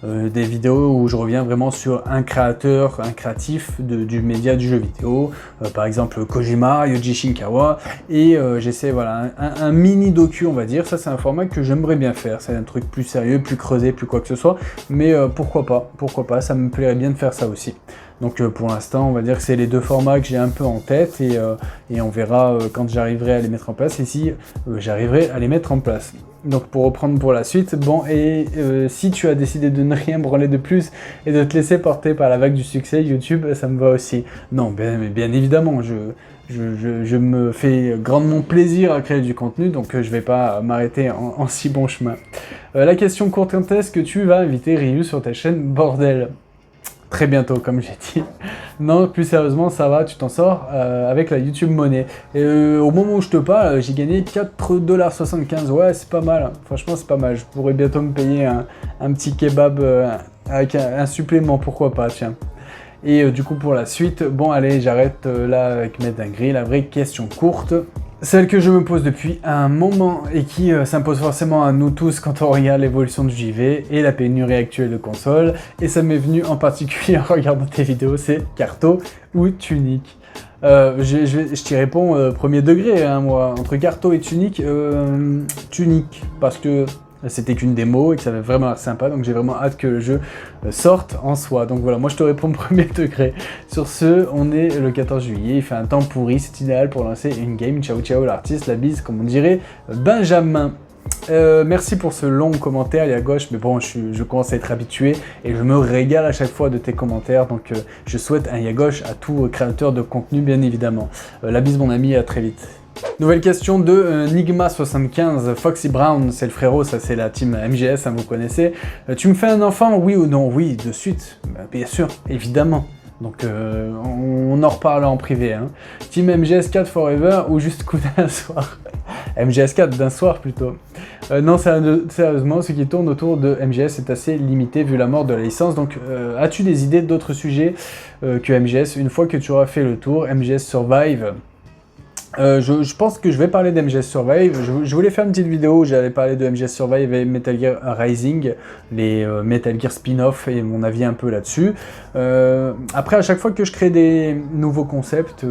des vidéos où je reviens vraiment sur un créateur, un créatif du média du jeu vidéo, par exemple Kojima, Yuji Shinkawa, et j'essaie voilà un mini docu on va dire. Ça c'est un format que j'aimerais bien faire, c'est un truc plus sérieux, plus creusé, plus quoi que ce soit, mais pourquoi pas, ça me plairait bien de faire ça aussi. Donc pour l'instant, on va dire que c'est les deux formats que j'ai un peu en tête et on verra quand j'arriverai à les mettre en place et si j'arriverai à les mettre en place. Donc pour reprendre pour la suite, bon, et si tu as décidé de ne rien branler de plus et de te laisser porter par la vague du succès, YouTube, ça me va aussi. Non, bien évidemment, je me fais grandement plaisir à créer du contenu, donc je vais pas m'arrêter en si bon chemin. La question courte, quand est-ce que tu vas inviter Ryu sur ta chaîne, bordel? Très bientôt, comme j'ai dit. Non, plus sérieusement, ça va, tu t'en sors avec la YouTube Money. Et au moment où je te parle, j'ai gagné 4,75 $. Ouais, c'est pas mal. Franchement, c'est pas mal. Je pourrais bientôt me payer un petit kebab avec un supplément, pourquoi pas, tiens. Et du coup, pour la suite, bon, allez, j'arrête là avec mes dingueries. La vraie question courte, celle que je me pose depuis un moment et qui s'impose forcément à nous tous quand on regarde l'évolution du JV et la pénurie actuelle de consoles, et ça m'est venu en particulier en regardant tes vidéos, c'est Carto ou Tunic? Je t'y réponds premier degré, hein, moi, entre Carto et Tunic, Tunic, parce que c'était qu'une démo et que ça avait vraiment l'air sympa, donc j'ai vraiment hâte que le jeu sorte en soi. Donc voilà, moi je te réponds premier degré. Sur ce, on est le 14 juillet, il fait un temps pourri, c'est idéal pour lancer une game. Ciao ciao l'artiste, la bise comme on dirait Benjamin. Merci pour ce long commentaire, il y a gauche, mais bon, je commence à être habitué et je me régale à chaque fois de tes commentaires, donc je souhaite un Yagosh à tout créateur de contenu, bien évidemment. La bise mon ami, à très vite. Nouvelle question de Nigma75, Foxy Brown, c'est le frérot, ça c'est la team MGS, hein, vous connaissez. Tu me fais un enfant, oui ou non? Oui, de suite, bien sûr, évidemment. Donc on en reparle en privé. Hein. Team MGS 4 Forever ou juste coup d'un soir? MGS4 d'un soir plutôt. Non, sérieusement, ce qui tourne autour de MGS est assez limité vu la mort de la licence. Donc, as-tu des idées d'autres sujets que MGS une fois que tu auras fait le tour? MGS Survive. Je pense que je vais parler d'MGS Survive. Je voulais faire une petite vidéo où j'allais parler de MGS Survive et Metal Gear Rising, les Metal Gear spin-off et mon avis un peu là-dessus. Après, à chaque fois que je crée des nouveaux concepts,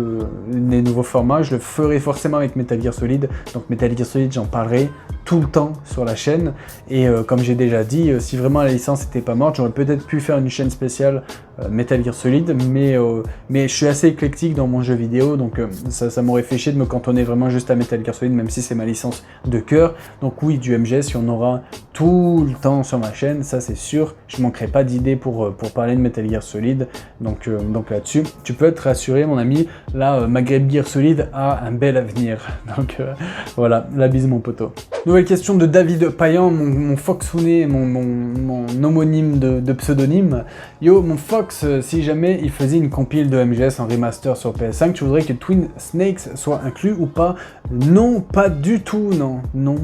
des nouveaux formats, je le ferai forcément avec Metal Gear Solid. Donc Metal Gear Solid, j'en parlerai tout le temps sur la chaîne. Et comme j'ai déjà dit, si vraiment la licence n'était pas morte, j'aurais peut-être pu faire une chaîne spéciale Metal Gear Solid, mais je suis assez éclectique dans mon jeu vidéo, donc ça m'aurait fait chier de me cantonner vraiment juste à Metal Gear Solid, même si c'est ma licence de cœur. Donc oui, du MGS, il y en aura tout le temps sur ma chaîne, ça c'est sûr. Je manquerai pas d'idées pour parler de Metal Gear Solid, donc là-dessus, tu peux être rassuré mon ami, là, Maghreb Gear Solid a un bel avenir. Donc voilà, la bise mon poteau. Nouvelle question de David Payan, mon Foxounet, mon homonyme de pseudonyme. Yo, mon Fox, si jamais il faisait une compile de MGS en remaster sur PS5, tu voudrais que Twin Snakes soit inclus ou pas? Non, pas du tout, non. Non.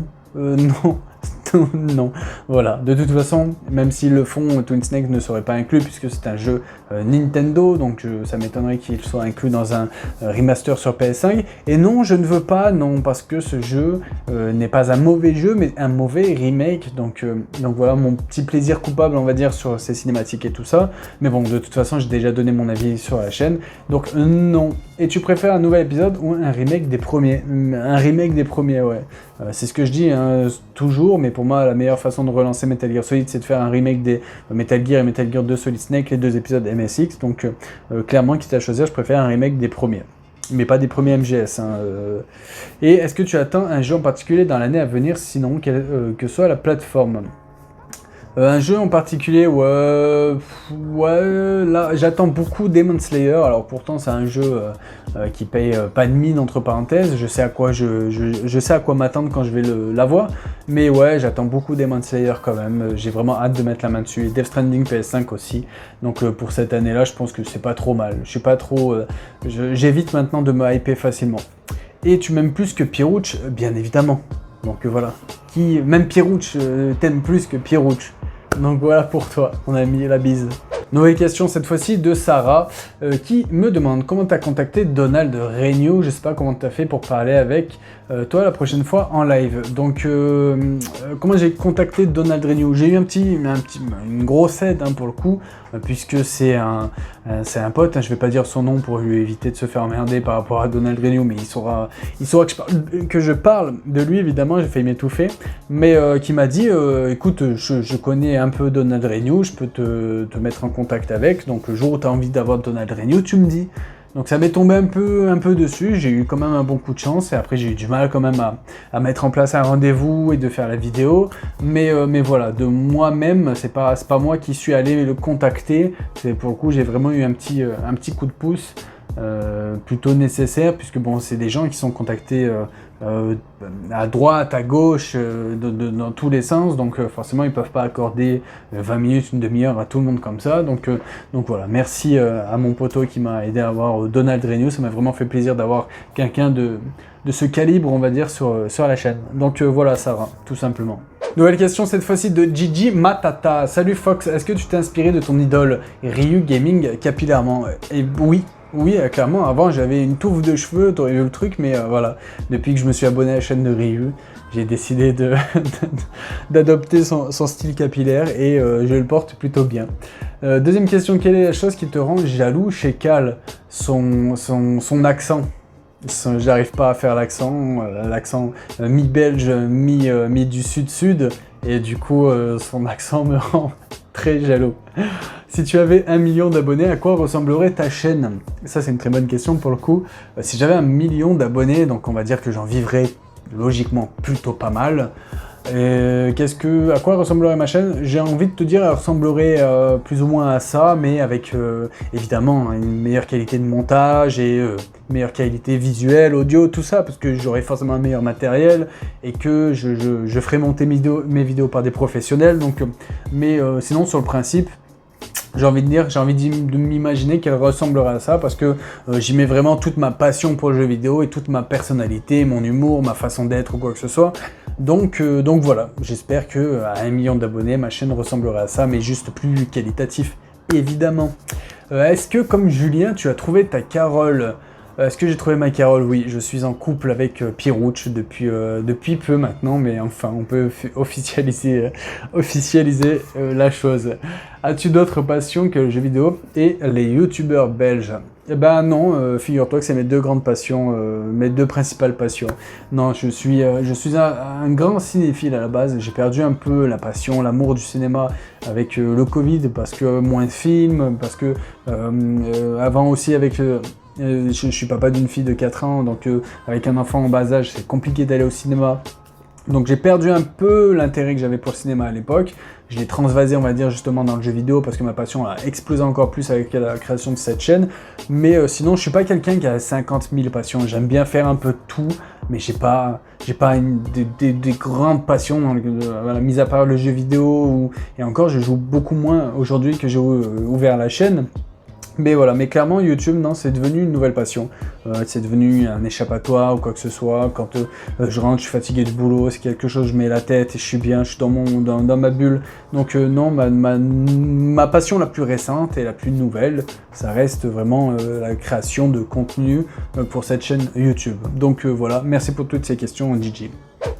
Non, voilà, de toute façon, même s'ils le font, Twin Snakes ne serait pas inclus puisque c'est un jeu Nintendo, donc ça m'étonnerait qu'il soit inclus dans un remaster sur PS5. Et non, je ne veux pas, non, parce que ce jeu n'est pas un mauvais jeu, mais un mauvais remake, donc voilà mon petit plaisir coupable, on va dire, sur ces cinématiques et tout ça. Mais bon, de toute façon, j'ai déjà donné mon avis sur la chaîne, donc non. Et tu préfères un nouvel épisode ou un remake des premiers? Un remake des premiers, ouais. C'est ce que je dis hein, toujours, mais pour moi, la meilleure façon de relancer Metal Gear Solid, c'est de faire un remake des Metal Gear et Metal Gear 2 Solid Snake, les deux épisodes MSX. Donc, clairement, quitte à choisir, je préfère un remake des premiers. Mais pas des premiers MGS. Hein, Et est-ce que tu attends un jeu en particulier dans l'année à venir, sinon, que soit la plateforme? Un jeu en particulier, ouais, là j'attends beaucoup Demon Slayer. Alors pourtant c'est un jeu qui paye pas de mine entre parenthèses. Je sais à quoi je sais à quoi m'attendre quand je vais l'avoir. Mais ouais, j'attends beaucoup Demon Slayer quand même. J'ai vraiment hâte de mettre la main dessus. Et Death Stranding PS5 aussi. Donc pour cette année-là, je pense que c'est pas trop mal. Je suis pas trop, j'évite maintenant de me hyper facilement. Et tu m'aimes plus que Pierrouch, bien évidemment. Donc voilà. Même Pierrouch t'aime plus que Pierrouch. Donc voilà pour toi, on a mis la bise. Nouvelle question cette fois-ci de Sarah qui me demande comment tu as contacté Donald Renew. Je sais pas comment tu as fait pour parler avec toi la prochaine fois en live. Donc comment j'ai contacté Donald Renew? J'ai eu une grosse aide hein, pour le coup, puisque c'est un pote, hein, je vais pas dire son nom pour lui éviter de se faire emmerder par rapport à Donald Renew, mais il saura que je parle de lui évidemment, j'ai failli m'étouffer, mais qui m'a dit écoute, je connais un peu Donald Renew, je peux te mettre en contact avec, donc le jour où tu as envie d'avoir Donald Renew, tu me dis. Donc ça m'est tombé un peu dessus, j'ai eu quand même un bon coup de chance, et après j'ai eu du mal quand même à mettre en place un rendez-vous et de faire la vidéo, mais voilà, de moi-même, c'est pas moi qui suis allé le contacter, c'est pour le coup j'ai vraiment eu un petit coup de pouce, plutôt nécessaire, puisque bon, c'est des gens qui sont contactés à droite, à gauche, dans tous les sens, donc forcément ils peuvent pas accorder 20 minutes, une demi-heure à tout le monde comme ça, donc voilà, merci à mon poteau qui m'a aidé à avoir Donald Renew, ça m'a vraiment fait plaisir d'avoir quelqu'un de ce calibre, on va dire, sur la chaîne. Donc voilà, Sarah, tout simplement. Nouvelle question cette fois-ci de Gigi Matata. Salut Fox, est-ce que tu t'es inspiré de ton idole Ryu Gaming capillairement? Et oui, clairement, avant j'avais une touffe de cheveux, t'aurais vu le truc, mais voilà, depuis que je me suis abonné à la chaîne de Ryu, j'ai décidé d'adopter son style capillaire et je le porte plutôt bien. Deuxième question, quelle est la chose qui te rend jaloux chez Cal? Son accent. J'arrive pas à faire l'accent mi-belge, mi du sud-sud, et du coup son accent me rend très jaloux. Si tu avais 1 million d'abonnés, à quoi ressemblerait ta chaîne? Ça c'est une très bonne question pour le coup. Si j'avais 1 million d'abonnés, donc on va dire que j'en vivrais logiquement plutôt pas mal. À quoi ressemblerait ma chaîne? J'ai envie de te dire, elle ressemblerait plus ou moins à ça, mais avec évidemment une meilleure qualité de montage et meilleure qualité visuelle, audio, tout ça, parce que j'aurais forcément un meilleur matériel et que je ferai monter mes vidéos par des professionnels. Donc, mais sinon sur le principe, J'ai envie de m'imaginer qu'elle ressemblerait à ça parce que j'y mets vraiment toute ma passion pour le jeu vidéo et toute ma personnalité, mon humour, ma façon d'être ou quoi que ce soit. Donc voilà, j'espère que à 1 million d'abonnés, ma chaîne ressemblerait à ça, mais juste plus qualitatif, évidemment. Est-ce que, comme Julien, tu as trouvé ta Carole? Est-ce que j'ai trouvé ma Carole? Oui, je suis en couple avec Pirouch depuis peu maintenant, mais enfin, on peut officialiser la chose. As-tu d'autres passions que le jeu vidéo et les youtubeurs belges? Eh ben non, figure-toi que c'est mes deux grandes passions, mes deux principales passions. Non, je suis un grand cinéphile à la base. J'ai perdu un peu la passion, l'amour du cinéma avec le Covid, parce que moins de films, parce que avant aussi avec... je suis papa d'une fille de 4 ans, donc avec un enfant en bas âge, c'est compliqué d'aller au cinéma. Donc j'ai perdu un peu l'intérêt que j'avais pour le cinéma à l'époque. Je l'ai transvasé, on va dire, justement dans le jeu vidéo parce que ma passion a explosé encore plus avec la création de cette chaîne. Mais sinon, je suis pas quelqu'un qui a 50 000 passions. J'aime bien faire un peu de tout, mais j'ai pas des grandes passions, voilà, mis à part le jeu vidéo. Et encore, je joue beaucoup moins aujourd'hui que j'ai ouvert la chaîne. Mais voilà, mais clairement YouTube, non, c'est devenu une nouvelle passion. C'est devenu un échappatoire ou quoi que ce soit. Quand je rentre, je suis fatigué du boulot, c'est quelque chose, je mets la tête et je suis bien, je suis dans ma bulle. Donc non, ma passion la plus récente et la plus nouvelle, ça reste vraiment la création de contenu pour cette chaîne YouTube. Donc voilà, merci pour toutes ces questions, Gigi.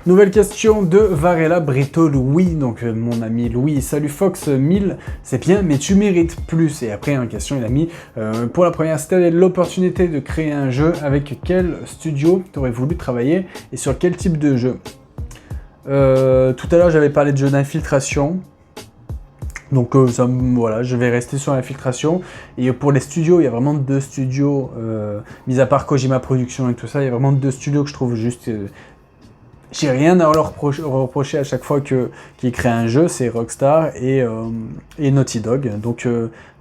Nouvelle question de Varela Brito Louis, donc mon ami Louis. Salut Fox 1000, c'est bien, mais tu mérites plus. Et après, en question, il a mis pour la première, si tu avais l'opportunité de créer un jeu, avec quel studio tu aurais voulu travailler et sur quel type de jeu? Tout à l'heure, j'avais parlé de jeux d'infiltration. Donc voilà, je vais rester sur l'infiltration. Et pour les studios, il y a vraiment 2 studios, mis à part Kojima Productions et tout ça, il y a vraiment 2 studios que je trouve juste... j'ai rien à leur reprocher à chaque fois qu'ils créent un jeu, c'est Rockstar et Naughty Dog. Donc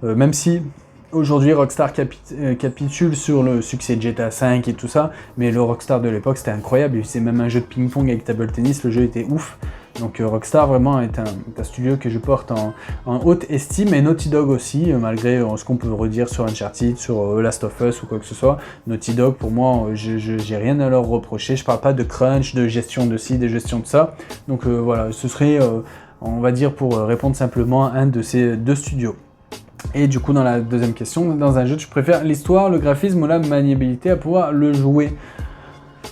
même si aujourd'hui Rockstar capitule sur le succès de GTA V et tout ça, mais le Rockstar de l'époque c'était incroyable, c'est même un jeu de ping-pong avec table tennis, le jeu était ouf. Donc Rockstar vraiment est un studio que je porte en haute estime, et Naughty Dog aussi, malgré ce qu'on peut redire sur Uncharted, sur Last of Us ou quoi que ce soit. Naughty Dog, pour moi, j'ai rien à leur reprocher. Je parle pas de crunch, de gestion de ci, de gestion de ça. Donc voilà, ce serait, on va dire, pour répondre simplement, un de ces 2 studios. Et du coup, dans la deuxième question, dans un jeu, tu préfères l'histoire, le graphisme ou la maniabilité à pouvoir le jouer?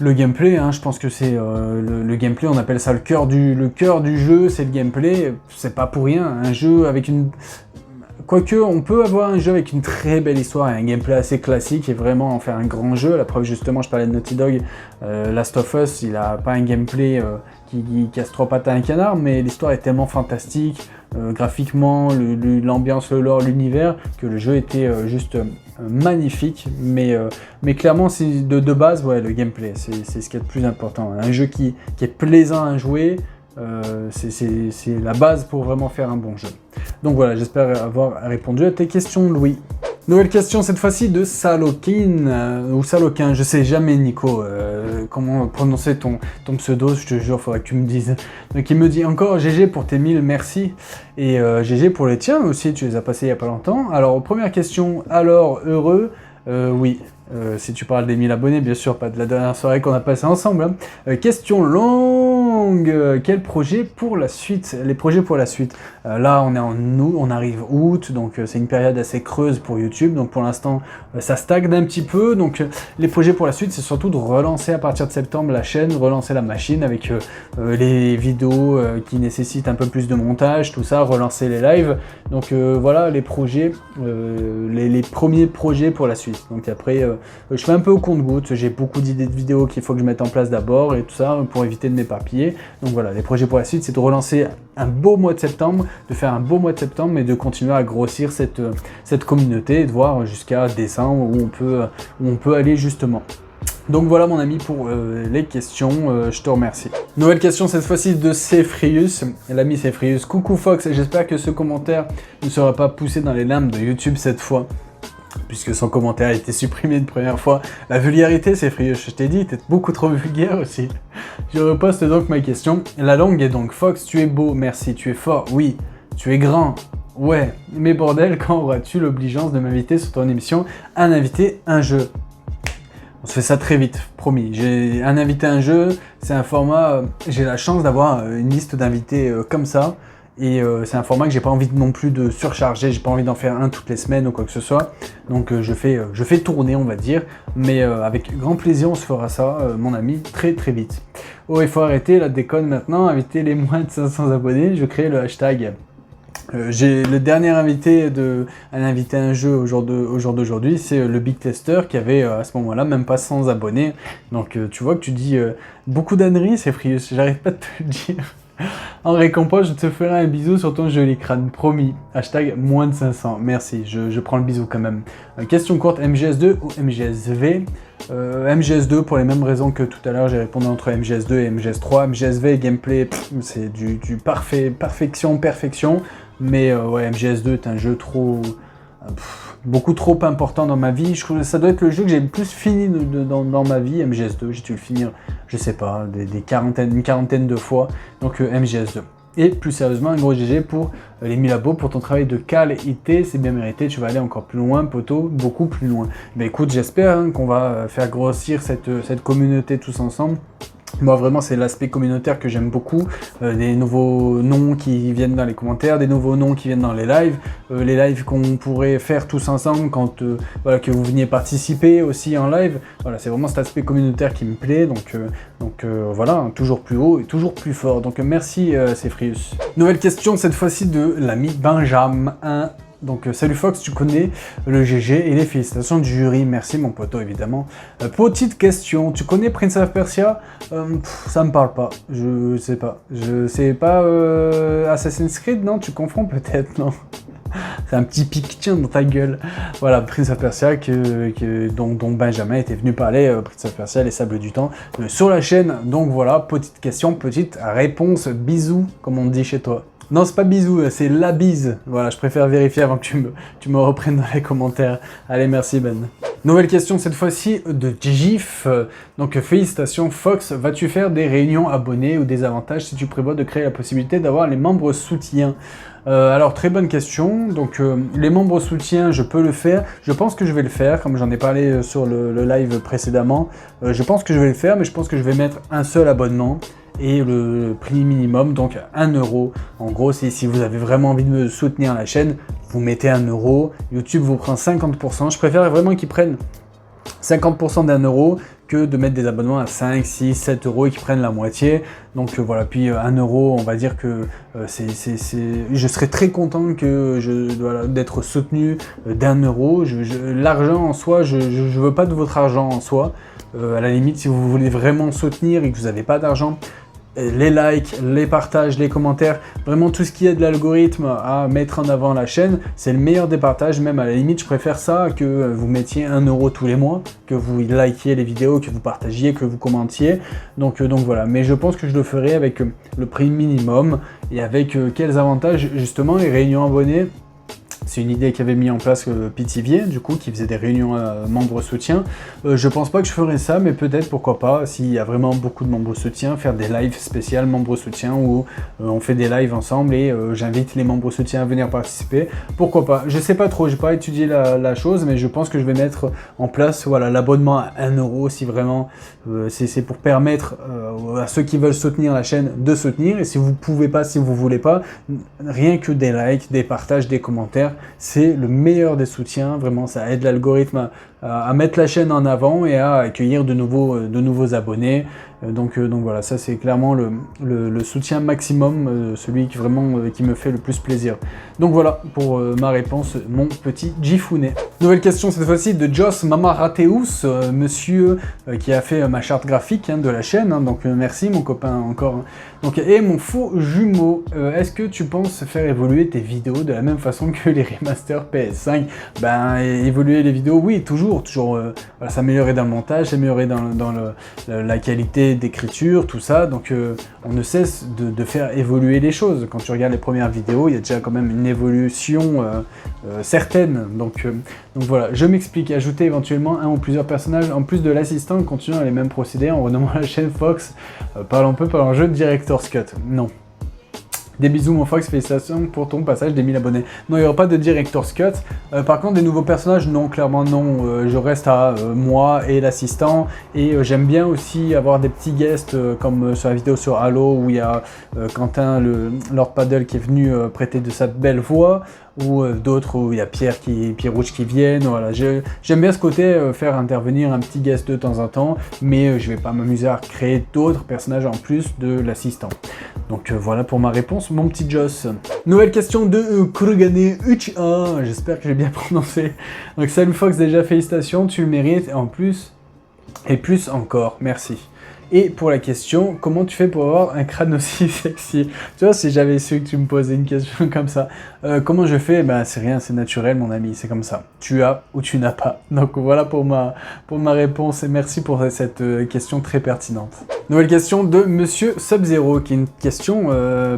Le gameplay, hein, je pense que c'est le gameplay, on appelle ça le cœur du jeu, c'est le gameplay, c'est pas pour rien. Un jeu avec une... Quoique, on peut avoir un jeu avec une très belle histoire et un gameplay assez classique et vraiment en faire un grand jeu. La preuve, justement, je parlais de Naughty Dog, Last of Us, il a pas un gameplay qui casse 3 pattes à un canard, mais l'histoire est tellement fantastique, graphiquement, l'ambiance, le lore, l'univers, que le jeu était juste magnifique. Mais clairement, de base, ouais, le gameplay, c'est ce qui est le plus important. Un jeu qui est plaisant à jouer, c'est la base pour vraiment faire un bon jeu. Donc voilà, j'espère avoir répondu à tes questions, Louis. Nouvelle question, cette fois-ci de Salokin, ou Salokin, je sais jamais, Nico, comment prononcer ton pseudo, je te jure, faudrait que tu me dises. Donc il me dit encore GG pour tes 1000, merci, et GG pour les tiens aussi, tu les as passés il y a pas longtemps. Alors, première question, alors, heureux? Oui. Si tu parles des 1000 abonnés, bien sûr, pas de la dernière soirée qu'on a passée ensemble. Hein. Question longue, quel projet pour la suite? Les projets pour la suite. Là, on est en août, on arrive août, donc c'est une période assez creuse pour YouTube. Donc pour l'instant, ça stagne un petit peu. Donc les projets pour la suite, c'est surtout de relancer à partir de septembre la chaîne, relancer la machine avec les vidéos qui nécessitent un peu plus de montage, tout ça, relancer les lives. Donc voilà les projets, les premiers projets pour la suite. Donc après, je fais un peu au compte-gouttes, j'ai beaucoup d'idées de vidéos qu'il faut que je mette en place d'abord et tout ça pour éviter de m'éparpiller. Donc voilà, les projets pour la suite, c'est de relancer un beau mois de septembre, de faire un beau mois de septembre et de continuer à grossir cette communauté et de voir jusqu'à décembre où on peut aller justement. Donc voilà mon ami pour les questions, je te remercie. Nouvelle question cette fois-ci de Cefrius, l'ami Cefrius. Coucou Fox, j'espère que ce commentaire ne sera pas poussé dans les limbes de YouTube cette fois, puisque son commentaire a été supprimé une première fois. La vulgarité, Cefrius, je t'ai dit, t'es beaucoup trop vulgaire aussi. Je reposte donc ma question. La langue est donc Fox, tu es beau, merci, tu es fort, oui, tu es grand, Ouais, mais bordel, quand auras-tu l'obligeance de m'inviter sur ton émission, un invité, un jeu? On se fait ça très vite, promis. J'ai un invité, un jeu, c'est un format, j'ai la chance d'avoir une liste d'invités comme ça. Et c'est un format que j'ai pas envie non plus de surcharger, j'ai pas envie d'en faire un toutes les semaines ou quoi que ce soit. Donc je fais tourner, on va dire. Mais avec grand plaisir, on se fera ça, mon ami, très très vite. Oh, il faut arrêter la déconne maintenant, inviter les moins de 500 abonnés. Je crée le hashtag. J'ai le dernier invité un jeu au jour d'aujourd'hui, c'est le Big Tester qui avait à ce moment-là même pas 100 abonnés. Donc tu vois que tu dis beaucoup d'âneries, c'est Frius, j'arrive pas à te le dire. En récompense, je te ferai un bisou sur ton joli crâne, promis. Hashtag moins de 500, merci, je prends le bisou quand même. Question courte, MGS2 ou MGSV? MGS2 pour les mêmes raisons que tout à l'heure, j'ai répondu entre MGS2 et MGS3. MGSV, gameplay, c'est du perfection. Mais ouais, MGS2 est un jeu beaucoup trop important dans ma vie. Je trouve que ça doit être le jeu que j'ai le plus fini dans ma vie, MGS2. J'ai dû le finir, je sais pas, une quarantaine de fois. Donc MGS2. Et plus sérieusement, un gros GG pour les 1000 abos, pour ton travail de qualité, c'est bien mérité, tu vas aller encore plus loin, poteau, beaucoup plus loin. Mais écoute, j'espère qu'on va faire grossir cette communauté tous ensemble. Moi vraiment c'est l'aspect communautaire que j'aime beaucoup, des nouveaux noms qui viennent dans les commentaires, des nouveaux noms qui viennent dans les lives qu'on pourrait faire tous ensemble quand voilà, que vous veniez participer aussi en live. Voilà, c'est vraiment cet aspect communautaire qui me plaît, donc voilà, toujours plus haut et toujours plus fort. Donc merci Cefrius. Nouvelle question cette fois-ci de l'ami Benjamin. Donc salut Fox, tu connais le GG et les félicitations du jury, merci mon poteau évidemment. Petite question, tu connais Prince of Persia? Ça me parle pas, je sais pas Assassin's Creed, non? Tu confonds peut-être, non? C'est un petit pic tien dans ta gueule. Voilà, Prince of Persia dont Benjamin était venu parler, Prince of Persia, les sables du temps, sur la chaîne. Donc voilà, petite question, petite réponse, bisous comme on dit chez toi. Non, c'est pas bisous, c'est la bise. Voilà, je préfère vérifier avant que tu me reprennes dans les commentaires. Allez, merci Ben. Nouvelle question cette fois-ci de GIF. Donc félicitations Fox, vas-tu faire des réunions abonnés ou des avantages si tu prévois de créer la possibilité d'avoir les membres soutiens? Alors très bonne question, donc les membres soutiens je peux le faire, je pense que je vais le faire comme j'en ai parlé sur le live précédemment, je pense que je vais le faire mais je pense que je vais mettre un seul abonnement et le prix minimum donc 1 €. En gros si vous avez vraiment envie de me soutenir la chaîne, vous mettez 1 €, YouTube vous prend 50%, je préfère vraiment qu'ils prennent 50% d'1 € que de mettre des abonnements à 5, 6, 7 € et qui prennent la moitié. Donc voilà, puis 1 €, on va dire que je serais très content d'être soutenu d'1 €. L'argent en soi, je veux pas de votre argent en soi. À la limite, si vous voulez vraiment soutenir et que vous n'avez pas d'argent, les likes, les partages, les commentaires, vraiment tout ce qui est de l'algorithme à mettre en avant la chaîne, c'est le meilleur des partages. Même à la limite, je préfère ça que vous mettiez 1 € tous les mois, que vous likiez les vidéos, que vous partagiez, que vous commentiez. Donc voilà, mais je pense que je le ferai avec le prix minimum et avec quels avantages justement les réunions abonnés. C'est une idée qu'avait mis en place Pithiviers, du coup, qui faisait des réunions membres soutien. Je pense pas que je ferai ça, mais peut-être, pourquoi pas, s'il y a vraiment beaucoup de membres soutien, faire des lives spéciales membres soutien où on fait des lives ensemble et j'invite les membres soutien à venir participer. Pourquoi pas? Je sais pas trop, j'ai pas étudié la chose, mais je pense que je vais mettre en place voilà, l'abonnement à 1 € si vraiment c'est pour permettre à ceux qui veulent soutenir la chaîne de soutenir. Et si vous pouvez pas, si vous voulez pas, rien que des likes, des partages, des commentaires, c'est le meilleur des soutiens, vraiment ça aide l'algorithme à mettre la chaîne en avant et à accueillir de nouveaux abonnés. Donc voilà, ça c'est clairement le soutien maximum, celui qui me fait le plus plaisir. Donc voilà pour ma réponse, mon petit Gifounet. Nouvelle question cette fois-ci de Joss Mamarateus, monsieur qui a fait ma charte graphique de la chaîne, donc merci mon copain encore. Donc, et mon faux jumeau, est-ce que tu penses faire évoluer tes vidéos de la même façon que les remasters PS5? Ben évoluer les vidéos, oui, toujours voilà, s'améliorer dans le montage, s'améliorer dans la qualité d'écriture, tout ça. Donc on ne cesse de faire évoluer les choses. Quand tu regardes les premières vidéos, il y a déjà quand même une évolution certaine. Donc voilà, je m'explique. Ajouter éventuellement un ou plusieurs personnages en plus de l'assistant, continuant les mêmes procédés en renommant la chaîne Fox. Parlons peu, parlons jeu Director's Cut. Non. Des bisous mon Fox, félicitations pour ton passage des 1000 abonnés. Non, il n'y aura pas de Director's Cut. Par contre, des nouveaux personnages, non, clairement non. Je reste à moi et l'assistant. Et j'aime bien aussi avoir des petits guests comme sur la vidéo sur Halo où il y a Quentin, le Lord Paddle, qui est venu prêter de sa belle voix. Ou d'autres où il y a Pierre Rouge qui viennent. Voilà. J'aime bien ce côté, faire intervenir un petit guest de temps en temps, mais je vais pas m'amuser à créer d'autres personnages en plus de l'assistant. Donc voilà pour ma réponse, mon petit Joss. Nouvelle question de Kurugane Uchiha, j'espère que j'ai bien prononcé. Donc salut Fox, déjà félicitations, tu le mérites, et plus encore, merci. Et pour la question, comment tu fais pour avoir un crâne aussi sexy? Tu vois, si j'avais su que tu me posais une question comme ça, comment je fais? Ben c'est rien, c'est naturel mon ami, c'est comme ça. Tu as ou tu n'as pas. Donc voilà pour ma réponse et merci pour cette question très pertinente. Nouvelle question de Monsieur Sub-Zero, qui est une question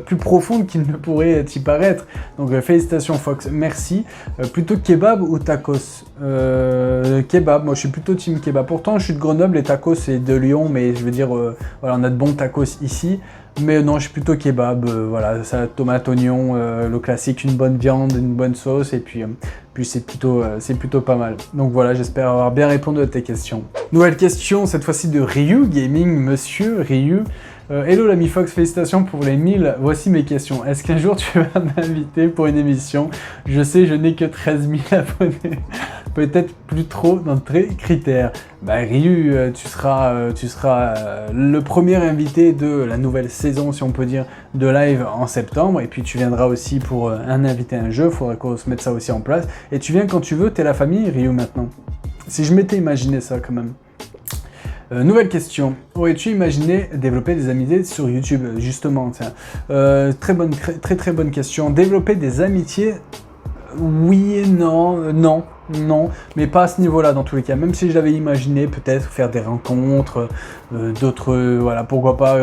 plus profonde qu'il ne pourrait y paraître. Donc félicitations Fox, merci. Plutôt kebab ou tacos? Kebab, moi je suis plutôt team kebab. Pourtant je suis de Grenoble et tacos c'est de Lyon, mais je veux dire, voilà, on a de bons tacos ici. Mais non, je suis plutôt kebab, voilà, ça, tomate, oignon, le classique, une bonne viande, une bonne sauce, et puis c'est plutôt pas mal. Donc voilà, j'espère avoir bien répondu à tes questions. Nouvelle question, cette fois-ci de Ryu Gaming, monsieur Ryu. Hello l'ami Fox, félicitations pour les 1000, voici mes questions. Est-ce qu'un jour tu vas m'inviter pour une émission? Je sais, je n'ai que 13 000 abonnés. Peut-être plus trop dans tes critères. Bah Ryu, tu seras le premier invité de la nouvelle saison, si on peut dire, de live en septembre. Et puis tu viendras aussi pour un invité à un jeu, il faudra qu'on se mette ça aussi en place. Et tu viens quand tu veux, t'es la famille Ryu maintenant. Si je m'étais imaginé ça quand même. Nouvelle question. Aurais-tu imaginé développer des amitiés sur YouTube? Justement, tiens. Très bonne question. Développer des amitiés? Oui et non. Non, mais pas à ce niveau-là dans tous les cas. Même si je l'avais imaginé, peut-être faire des rencontres, d'autres, voilà, pourquoi pas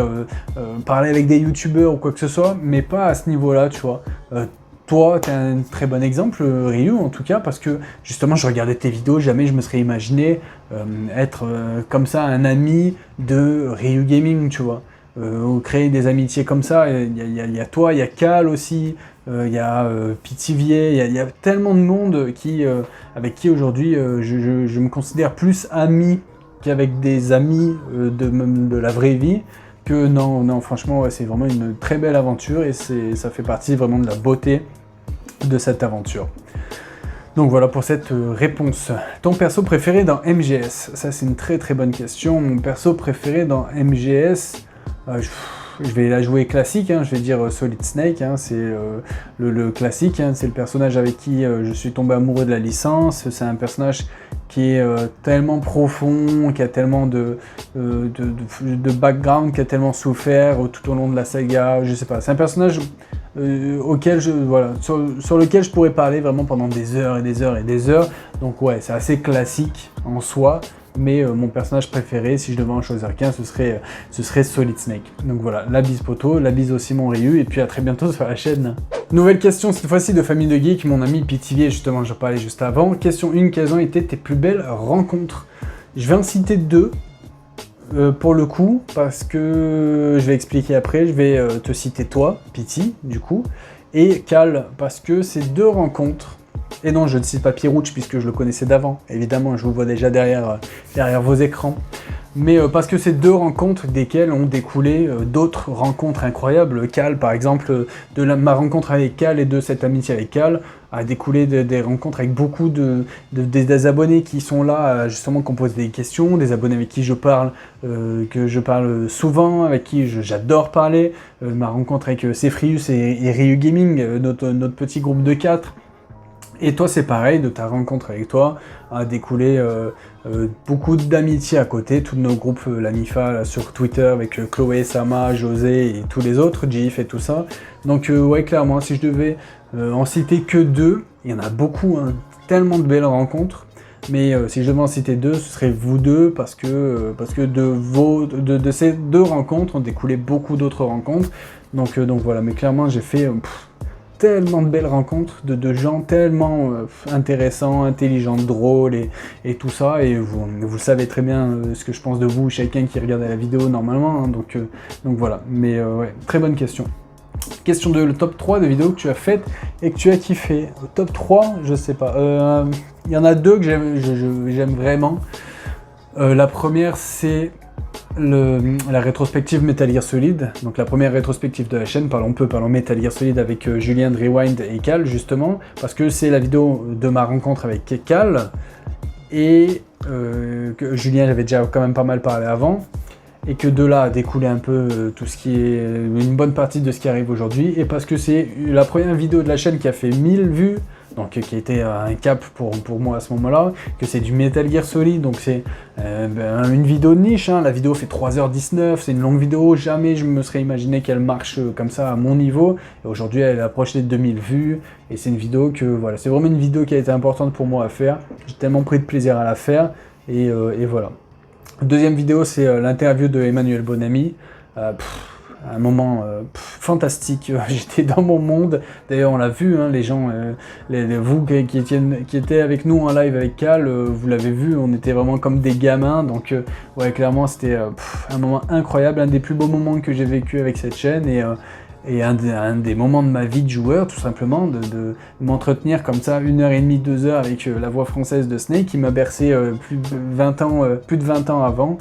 parler avec des youtubeurs ou quoi que ce soit, mais pas à ce niveau-là, tu vois. Toi, tu es un très bon exemple, Ryu, en tout cas, parce que justement, je regardais tes vidéos, jamais je me serais imaginé être comme ça un ami de Ryu Gaming, tu vois. Ou créer des amitiés comme ça, il y a toi, il y a Cal aussi, il y a Pithiviers, il y a tellement de monde avec qui aujourd'hui je me considère plus ami qu'avec des amis de la vraie vie. Que non, franchement, ouais, c'est vraiment une très belle aventure et ça fait partie vraiment de la beauté de cette aventure. Donc voilà pour cette réponse. Ton perso préféré dans MGS? Ça, c'est une très bonne question. Mon perso préféré dans MGS, je vais la jouer classique, hein, je vais dire Solid Snake, hein, c'est le classique, hein, c'est le personnage avec qui je suis tombé amoureux de la licence. C'est un personnage qui est tellement profond, qui a tellement de background, qui a tellement souffert tout au long de la saga, je sais pas. C'est un personnage auquel sur lequel je pourrais parler vraiment pendant des heures et des heures et des heures. Donc ouais, c'est assez classique en soi. Mais mon personnage préféré, si je devais en choisir qu'un, ce serait Solid Snake. Donc voilà, la bise poto, la bise aussi mon Ryu, et puis à très bientôt sur la chaîne. Nouvelle question, cette fois-ci de Famille de Geek, mon ami Pithiviers, justement, j'en parlais juste avant. Question 1, quelles ont été tes plus belles rencontres? Je vais en citer deux, pour le coup, parce que je vais expliquer après, je vais te citer toi, Pity, du coup, et Cal, parce que ces deux rencontres. Et non, je ne cite pas Pirouch puisque je le connaissais d'avant. Évidemment, je vous vois déjà derrière vos écrans. Mais parce que ces deux rencontres desquelles ont découlé d'autres rencontres incroyables. Cal, par exemple, ma rencontre avec Cal et de cette amitié avec Cal a découlé des rencontres avec beaucoup des abonnés qui sont là, justement, qu'on pose des questions, des abonnés avec qui je parle, que je parle souvent, avec qui j'adore parler. Ma rencontre avec Cefrius et Ryu Gaming, notre petit groupe de 4. Et toi, c'est pareil, de ta rencontre avec toi a découlé beaucoup d'amitié à côté, tous nos groupes, la MIFA là, sur Twitter avec Chloé, Sama, José et tous les autres, GIF et tout ça. Donc ouais, clairement, si je devais en citer que deux, il y en a beaucoup, hein, tellement de belles rencontres, mais si je devais en citer deux, ce serait vous deux, parce que de ces deux rencontres ont découlé beaucoup d'autres rencontres. Donc voilà, mais clairement, j'ai fait... tellement de belles rencontres de gens tellement intéressants, intelligents, drôles et tout ça, et vous savez très bien ce que je pense de vous, chacun qui regarde la vidéo normalement, hein, donc voilà, mais ouais, très bonne question. Question 2, le top 3 de vidéos que tu as faites et que tu as kiffé. Le top 3, je sais pas. Il y en a deux que j'aime vraiment. La première, c'est la rétrospective Metal Gear Solid. Donc la première rétrospective de la chaîne, parlons Metal Gear Solid avec Julien de Rewind et Cal, justement. Parce que c'est la vidéo de ma rencontre avec Cal. Et que Julien, j'avais déjà quand même pas mal parlé avant. Et que de là a découlé un peu tout ce qui est une bonne partie de ce qui arrive aujourd'hui, et parce que c'est la première vidéo de la chaîne qui a fait 1000 vues, donc qui a été un cap pour moi à ce moment-là, que c'est du Metal Gear Solid, donc c'est une vidéo de niche, hein. La vidéo fait 3h19, c'est une longue vidéo, jamais je me serais imaginé qu'elle marche comme ça à mon niveau, et aujourd'hui elle approche les 2000 vues, et c'est une vidéo que, voilà, c'est vraiment une vidéo qui a été importante pour moi à faire, j'ai tellement pris de plaisir à la faire, et voilà. Deuxième vidéo, c'est l'interview de Emmanuel Bonamy. Un moment fantastique, j'étais dans mon monde. D'ailleurs, on l'a vu, hein, les gens, vous qui étiez avec nous en live avec Cal, vous l'avez vu, on était vraiment comme des gamins. Donc, ouais, clairement, c'était un moment incroyable, un des plus beaux moments que j'ai vécu avec cette chaîne. Et un des moments de ma vie de joueur, tout simplement, de m'entretenir comme ça 1h30, 2 heures avec la voix française de Snake qui m'a bercé plus de 20 ans avant.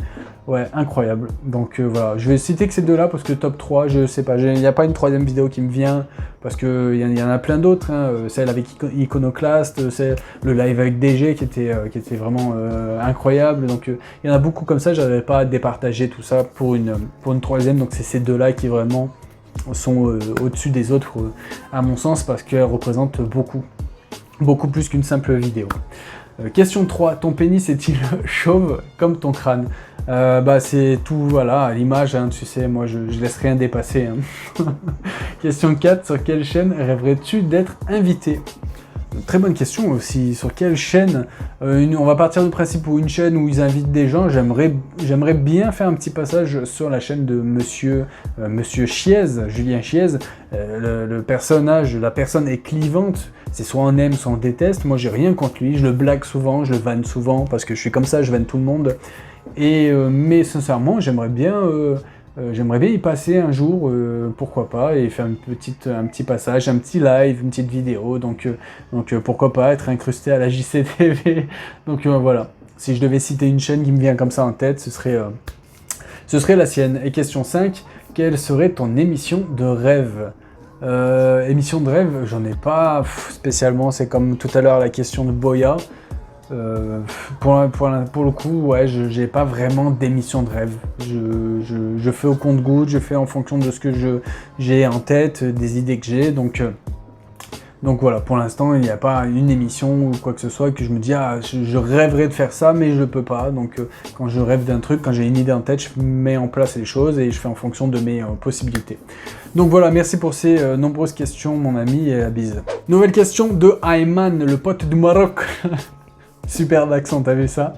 Ouais, incroyable. Donc voilà, je vais citer que ces deux-là parce que top 3, je sais pas, il n'y a pas une troisième vidéo qui me vient parce qu'il y en a plein d'autres, hein. Celle avec Iconoclast, c'est le live avec DG qui était vraiment incroyable. Donc il y en a beaucoup comme ça, j'avais pas à départager tout ça pour une troisième, donc c'est ces deux-là qui vraiment sont au-dessus des autres à mon sens parce qu'elles représentent beaucoup plus qu'une simple vidéo. Question 3, ton pénis est-il chauve comme ton crâne? C'est tout, voilà, à l'image, hein, tu sais, moi je laisse rien dépasser. Hein. Question 4, sur quelle chaîne rêverais-tu d'être invité? Très bonne question aussi, sur quelle chaîne on va partir du principe où une chaîne où ils invitent des gens, j'aimerais bien faire un petit passage sur la chaîne de Monsieur Chiez, Julien Chiez. Le personnage, la personne est clivante, c'est soit on aime, soit on déteste. Moi j'ai rien contre lui, je le blague souvent, je le vanne souvent, parce que je suis comme ça, je vanne tout le monde. Mais sincèrement, j'aimerais bien y passer un jour, pourquoi pas, et faire un petit passage, un petit live, une petite vidéo, donc pourquoi pas être incrusté à la JCTV. Donc voilà, si je devais citer une chaîne qui me vient comme ça en tête, ce serait la sienne. Et question 5, quelle serait ton émission de rêve? Émission de rêve, j'en ai pas spécialement, c'est comme tout à l'heure la question de Boya. Pour le coup, ouais, j'ai pas vraiment d'émission de rêve. Je fais au compte-gouttes, je fais en fonction de ce que j'ai en tête, des idées que j'ai. Donc voilà, pour l'instant, il n'y a pas une émission ou quoi que ce soit que je me dis ah, je rêverais de faire ça, mais je peux pas. Donc quand je rêve d'un truc, quand j'ai une idée en tête, je mets en place les choses et je fais en fonction de mes possibilités. Donc voilà, merci pour ces nombreuses questions, mon ami, et à bise. Nouvelle question de Ayman, le pote du Maroc. Superbe accent, t'as vu ça?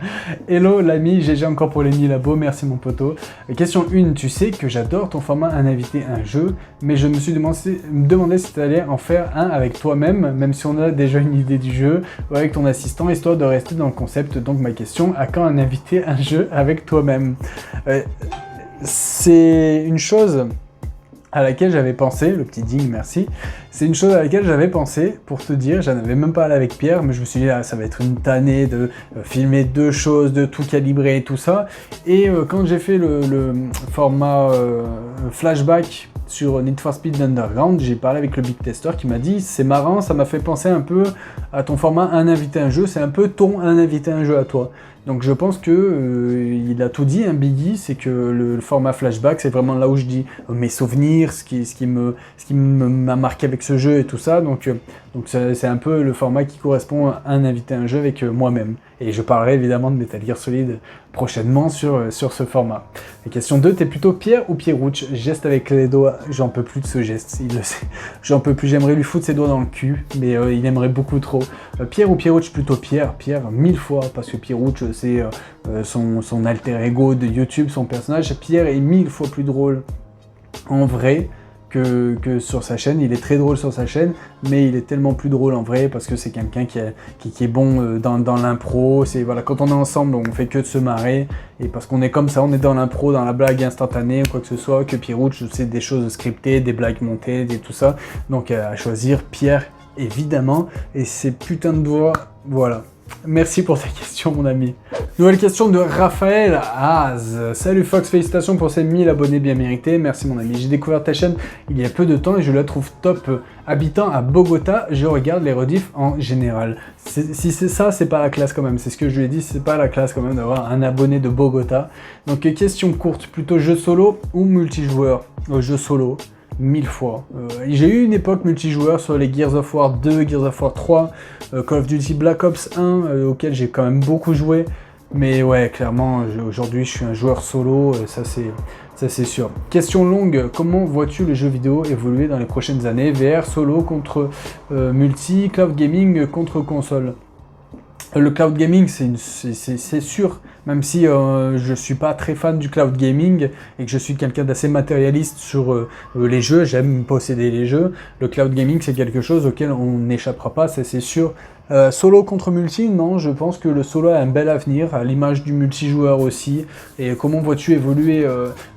Hello l'ami, GG encore pour les 1000 abos, merci mon poteau. Question 1, tu sais que j'adore ton format un invité, un jeu, mais je me suis demandé si tu allais en faire un avec toi-même, même si on a déjà une idée du jeu, ou avec ton assistant, histoire de rester dans le concept. Donc ma question, à quand un invité, un jeu avec toi-même? C'est une chose à laquelle j'avais pensé, le petit ding, merci. C'est une chose à laquelle j'avais pensé, pour te dire, j'en avais même parlé avec Pierre, mais je me suis dit, ah, ça va être une tannée de filmer deux choses, de tout calibrer et tout ça. Et quand j'ai fait le format flashback sur Need for Speed Underground, j'ai parlé avec le Big Tester qui m'a dit, c'est marrant, ça m'a fait penser un peu à ton format un invité un jeu, c'est un peu ton un invité un jeu à toi. Donc je pense que il a tout dit, hein, Biggie, c'est que le format flashback, c'est vraiment là où je dis mes souvenirs, ce qui m'a marqué avec ce jeu et tout ça. Donc c'est un peu le format qui correspond à un invité un jeu avec moi-même. Et je parlerai évidemment de Metal Gear Solid prochainement sur ce format. Et question 2, t'es plutôt Pierre ou Pierrouch? Geste avec les doigts, j'en peux plus de ce geste, il le sait. J'en peux plus, j'aimerais lui foutre ses doigts dans le cul, mais il aimerait beaucoup trop. Pierre ou Pierrouch? Plutôt Pierre, 1000 fois, parce que Pierrouch c'est son alter ego de YouTube, son personnage. Pierre est 1000 fois plus drôle en vrai que sur sa chaîne. Il est très drôle sur sa chaîne, mais il est tellement plus drôle en vrai parce que c'est quelqu'un qui est bon dans l'impro. Voilà, quand on est ensemble, on fait que de se marrer. Et parce qu'on est comme ça, on est dans l'impro, dans la blague instantanée ou quoi que ce soit, que Pirouch, c'est des choses scriptées, des blagues montées, tout ça. Donc à choisir Pierre, évidemment. Et c'est putain de voix, voilà. Merci pour ta question, mon ami. Nouvelle question de Raphaël Az. Salut Fox, félicitations pour ces 1000 abonnés bien mérités. Merci, mon ami. J'ai découvert ta chaîne il y a peu de temps et je la trouve top. Habitant à Bogota, je regarde les rediffs en général. Si c'est ça, c'est pas la classe quand même. C'est ce que je lui ai dit, c'est pas la classe quand même d'avoir un abonné de Bogota. Donc, question courte, plutôt jeu solo ou multijoueur? Jeu solo. 1000 fois. J'ai eu une époque multijoueur sur les Gears of War 2, Gears of War 3, Call of Duty Black Ops 1, auquel j'ai quand même beaucoup joué. Mais ouais, clairement, aujourd'hui, je suis un joueur solo, ça c'est sûr. Question longue, comment vois-tu le jeu vidéo évoluer dans les prochaines années? VR solo contre multi, cloud gaming contre console? Le cloud gaming, c'est sûr, même si je suis pas très fan du cloud gaming et que je suis quelqu'un d'assez matérialiste sur les jeux, j'aime posséder les jeux. Le cloud gaming, c'est quelque chose auquel on n'échappera pas, ça c'est sûr. Solo contre multi, non, je pense que le solo a un bel avenir, à l'image du multijoueur aussi. Et comment vois-tu évoluer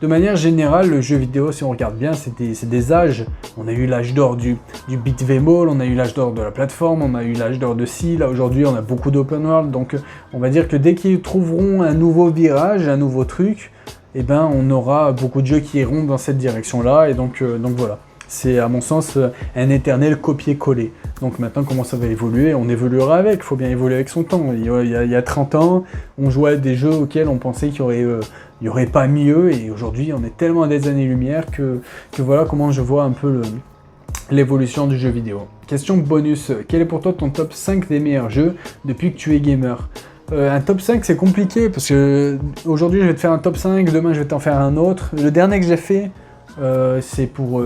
de manière générale, le jeu vidéo, si on regarde bien, c'est des âges. On a eu l'âge d'or du beat 'em all, on a eu l'âge d'or de la plateforme, on a eu l'âge d'or de ci, là aujourd'hui on a beaucoup d'open world. Donc on va dire que dès qu'ils trouveront un nouveau virage, un nouveau truc, eh ben on aura beaucoup de jeux qui iront dans cette direction-là. Et donc voilà. C'est à mon sens un éternel copier-coller. Donc maintenant comment ça va évoluer? On évoluera avec, il faut bien évoluer avec son temps. Il y a 30 ans, on jouait à des jeux auxquels on pensait qu'il n'y aurait pas mieux, et aujourd'hui on est tellement à des années-lumière que voilà comment je vois un peu l'évolution du jeu vidéo. Question bonus, quel est pour toi ton top 5 des meilleurs jeux depuis que tu es gamer? Un top 5 c'est compliqué parce que aujourd'hui je vais te faire un top 5, demain je vais t'en faire un autre. Le dernier que j'ai fait, c'est pour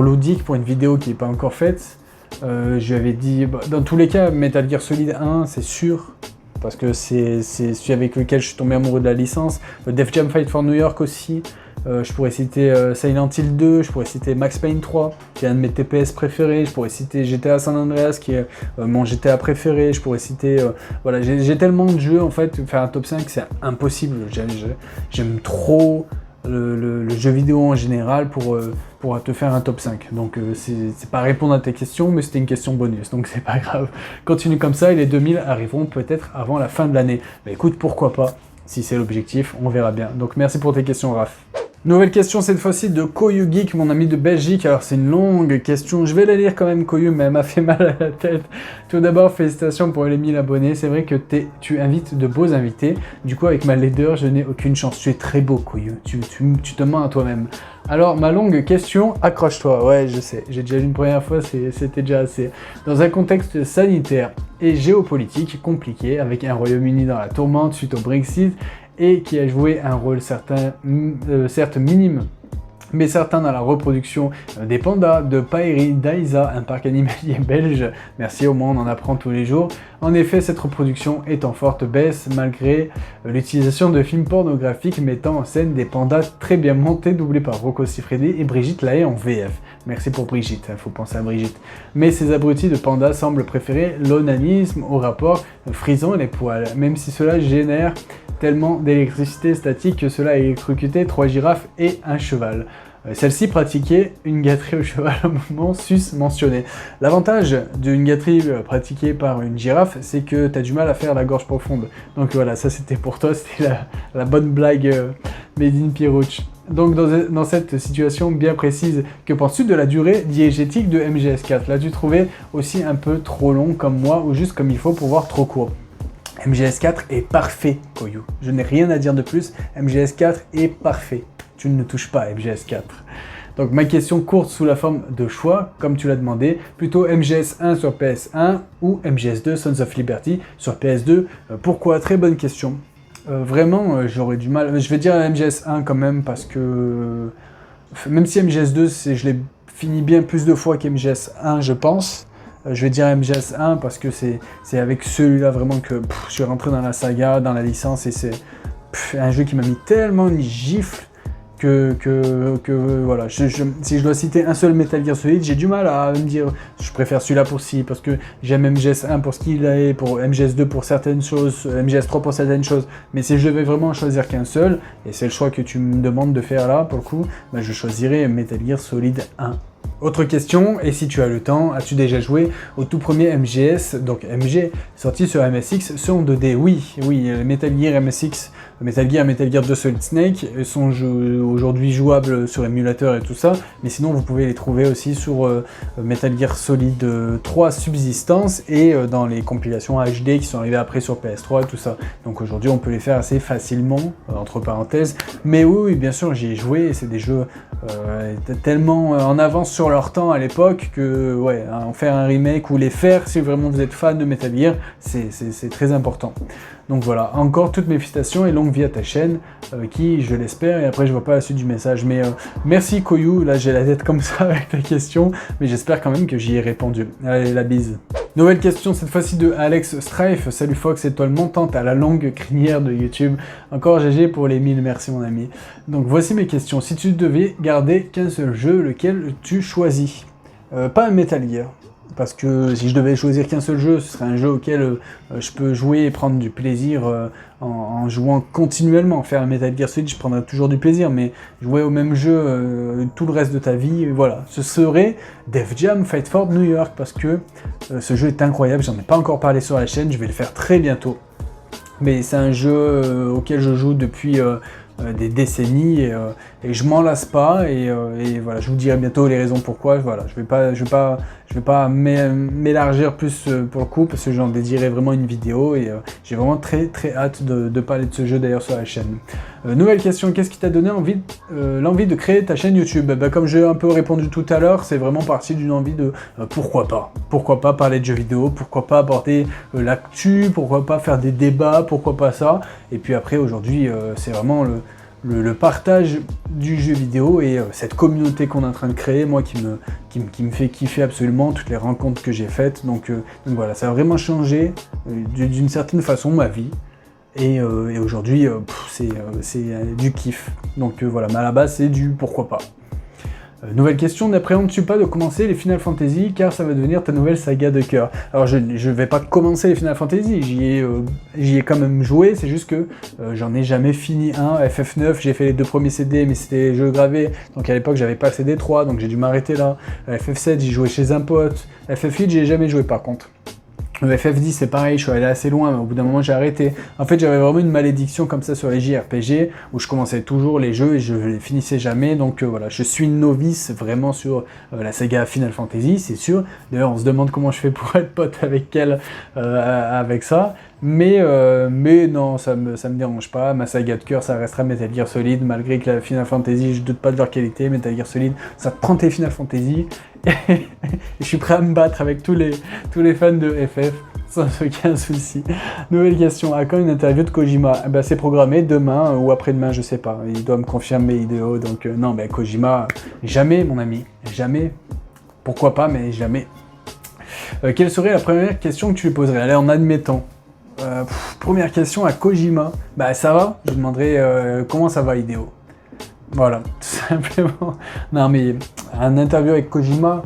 Ludic, pour une vidéo qui n'est pas encore faite. Je lui avais dit, dans tous les cas, Metal Gear Solid 1, c'est sûr, parce que c'est celui avec lequel je suis tombé amoureux de la licence. Def Jam Fight for New York aussi. Je pourrais citer Silent Hill 2, je pourrais citer Max Payne 3, qui est un de mes TPS préférés. Je pourrais citer GTA San Andreas, qui est mon GTA préféré. Je pourrais citer... voilà, j'ai tellement de jeux, en fait, faire un top 5, c'est impossible. J'aime trop... Le jeu vidéo en général pour te faire un top 5. Donc c'est pas répondre à tes questions, mais c'était une question bonus, donc c'est pas grave. Continue comme ça et les 2000 arriveront peut-être avant la fin de l'année. Mais écoute, pourquoi pas, si c'est l'objectif, on verra bien. Donc merci pour tes questions, Raph. Nouvelle question cette fois-ci de Koyu Geek, mon ami de Belgique. Alors c'est une longue question, je vais la lire quand même Koyu, mais elle m'a fait mal à la tête. Tout d'abord, félicitations pour les 1000 abonnés. C'est vrai que tu invites de beaux invités. Du coup, avec ma laideur, je n'ai aucune chance. Tu es très beau, Koyu. Tu te mens à toi-même. Alors, ma longue question, accroche-toi. Ouais, je sais, j'ai déjà lu une première fois, c'était déjà assez. Dans un contexte sanitaire et géopolitique compliqué, avec un Royaume-Uni dans la tourmente suite au Brexit, et qui a joué un rôle certes minime, mais certain dans la reproduction des pandas, de Pairi, d'Aïsa, un parc animalier belge. Merci, au moins on en apprend tous les jours. En effet, cette reproduction est en forte baisse malgré l'utilisation de films pornographiques mettant en scène des pandas très bien montés, doublés par Rocco Siffredi et Brigitte Lahaie en VF. Merci pour Brigitte, il faut penser à Brigitte. Mais ces abrutis de pandas semblent préférer l'onanisme au rapport frisant les poils, même si cela génère tellement d'électricité statique que cela a électrocuté 3 girafes et un cheval. Celle-ci pratiquait une gâterie au cheval au moment sus mentionné. L'avantage d'une gâterie pratiquée par une girafe, c'est que tu as du mal à faire la gorge profonde. Donc voilà, ça c'était pour toi, c'était la bonne blague made in Pirouch. Donc dans cette situation bien précise, que penses-tu de la durée diégétique de MGS4? L'as-tu trouvé aussi un peu trop long comme moi ou juste comme il faut pour voir trop court? MGS4 est parfait, Koyu. Je n'ai rien à dire de plus, MGS4 est parfait. Tu ne touches pas à MGS4. Donc ma question courte sous la forme de choix, comme tu l'as demandé, plutôt MGS1 sur PS1 ou MGS2 Sons of Liberty sur PS2. Pourquoi? Très bonne question. Vraiment, j'aurais du mal. Je vais dire MGS1 quand même parce que même si MGS2, je l'ai fini bien plus de fois qu'MGS1, je pense. Je vais dire MGS1 parce que c'est avec celui-là vraiment que je suis rentré dans la saga, dans la licence, et c'est un jeu qui m'a mis tellement une gifle voilà, si je dois citer un seul Metal Gear Solid, j'ai du mal à me dire je préfère celui-là pour ci, parce que j'aime MGS1 pour ce qu'il est, pour MGS2 pour certaines choses, MGS3 pour certaines choses, mais si je devais vraiment choisir qu'un seul, et c'est le choix que tu me demandes de faire là, pour le coup, bah, je choisirais Metal Gear Solid 1. Autre question, et si tu as le temps, as-tu déjà joué au tout premier MGS, donc MG, sorti sur MSX, ceux en 2D? Oui, Metal Gear MSX, Metal Gear 2 Solid Snake sont aujourd'hui jouables sur émulateur et tout ça, mais sinon vous pouvez les trouver aussi sur Metal Gear Solid 3 Subsistance et dans les compilations HD qui sont arrivées après sur PS3 et tout ça. Donc aujourd'hui on peut les faire assez facilement, entre parenthèses, mais oui, bien sûr j'y ai joué, et c'est des jeux tellement en avance sur leur temps à l'époque que ouais, en faire un remake ou les faire si vraiment vous êtes fan de Metal Gear, c'est très important. Donc voilà, encore toutes mes félicitations et longue vie à ta chaîne, qui, je l'espère, et après je vois pas la suite du message, mais merci Koyu, là j'ai la tête comme ça avec ta question, mais j'espère quand même que j'y ai répondu. Allez, la bise. Nouvelle question, cette fois-ci de Alex Strife. Salut Fox, étoile montante à la longue crinière de YouTube. Encore GG pour les 1000, merci mon ami. Donc voici mes questions. Si tu devais garder qu'un seul jeu, lequel tu choisis? Pas un Metal Gear. Parce que si je devais choisir qu'un seul jeu, ce serait un jeu auquel je peux jouer et prendre du plaisir en jouant continuellement. Faire un Metal Gear Solid, je prendrais toujours du plaisir, mais jouer au même jeu tout le reste de ta vie, voilà. Ce serait Def Jam Fight for New York, parce que ce jeu est incroyable, j'en ai pas encore parlé sur la chaîne, je vais le faire très bientôt. Mais c'est un jeu auquel je joue depuis des décennies et je m'en lasse pas et voilà, je vous dirai bientôt les raisons pourquoi. Voilà, je vais pas m'élargir plus pour le coup parce que j'en dédierai vraiment une vidéo et j'ai vraiment très hâte de parler de ce jeu d'ailleurs sur la chaîne. Nouvelle question, qu'est-ce qui t'a donné l'envie de créer ta chaîne YouTube? Bah, comme j'ai un peu répondu tout à l'heure, c'est vraiment parti d'une envie de pourquoi pas parler de jeux vidéo, pourquoi pas aborder l'actu, pourquoi pas faire des débats, pourquoi pas ça. Et puis après aujourd'hui c'est vraiment le partage du jeu vidéo et cette communauté qu'on est en train de créer, moi qui me fait kiffer absolument, toutes les rencontres que j'ai faites. Donc voilà, ça a vraiment changé d'une certaine façon ma vie. Et aujourd'hui, c'est du kiff. Donc voilà, mais à la base, c'est du pourquoi pas. Nouvelle question, n'appréhendes-tu pas de commencer les Final Fantasy car ça va devenir ta nouvelle saga de cœur? Alors je vais pas commencer les Final Fantasy, j'y ai quand même joué, c'est juste que j'en ai jamais fini un. FF9, j'ai fait les 2 premiers CD mais c'était les jeux gravés, donc à l'époque j'avais pas le CD 3 donc j'ai dû m'arrêter là. FF7 j'y jouais chez un pote, FF8 j'y ai jamais joué par contre. Le FF10 c'est pareil, je suis allé assez loin, mais au bout d'un moment j'ai arrêté. En fait j'avais vraiment une malédiction comme ça sur les JRPG, où je commençais toujours les jeux et je les finissais jamais, donc voilà, je suis une novice vraiment sur la saga Final Fantasy, c'est sûr. D'ailleurs on se demande comment je fais pour être pote avec elle, avec ça. Mais non, ça me dérange pas, ma saga de cœur ça restera Metal Gear Solid, malgré que la Final Fantasy, je doute pas de leur qualité, Metal Gear Solid, ça prend tes Final Fantasy, et je suis prêt à me battre avec tous les fans de FF, sans aucun souci. Nouvelle question, à quand une interview de Kojima? Eh ben, c'est programmé demain ou après-demain, je sais pas, il doit me confirmer vidéo, donc non, mais Kojima, jamais mon ami, jamais, pourquoi pas, mais jamais. Quelle serait la première question que tu lui poserais? Allez, en admettant. Première question à Kojima. Bah ça va? Je demanderai comment ça va Hideo. Voilà, tout simplement. Non mais un interview avec Kojima,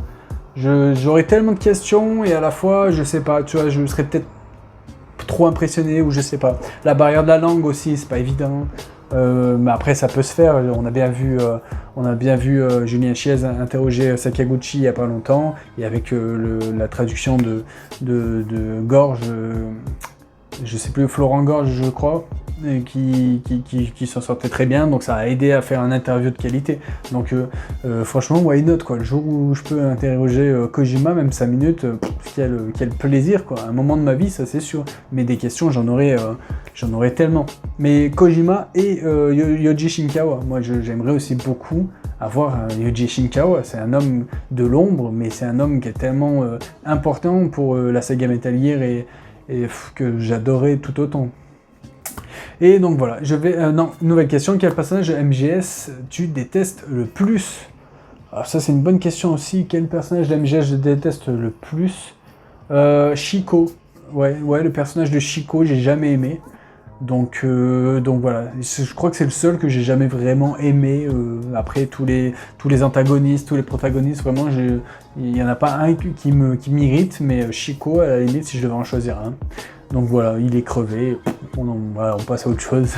j'aurais tellement de questions et à la fois, je sais pas, tu vois, je serais peut-être trop impressionné ou je sais pas. La barrière de la langue aussi, c'est pas évident. Mais après ça peut se faire, on a bien vu Julien Chiez interroger Sakaguchi il y a pas longtemps, et avec la traduction de Gorge, je sais plus, Florent Gorge je crois, qui s'en sortait très bien, donc ça a aidé à faire un interview de qualité. Donc franchement, why not quoi, le jour où je peux interroger Kojima, même 5 minutes, quel plaisir quoi, un moment de ma vie, ça c'est sûr, mais des questions j'en aurais tellement. Mais Kojima et Yoji Shinkawa, moi j'aimerais aussi beaucoup avoir Yoji Shinkawa, c'est un homme de l'ombre, mais c'est un homme qui est tellement important pour la saga Metal Gear et que j'adorais tout autant. Et donc voilà, non, nouvelle question, quel personnage de MGS tu détestes le plus? Alors ça c'est une bonne question aussi, quel personnage de MGS je déteste le plus? Chico, ouais, le personnage de Chico, j'ai jamais aimé. Donc voilà, je crois que c'est le seul que j'ai jamais vraiment aimé. Après tous les antagonistes, tous les protagonistes, vraiment, il n'y en a pas un qui m'irrite, mais Chico, à la limite, si je devais en choisir un. Donc voilà, il est crevé, voilà, on passe à autre chose.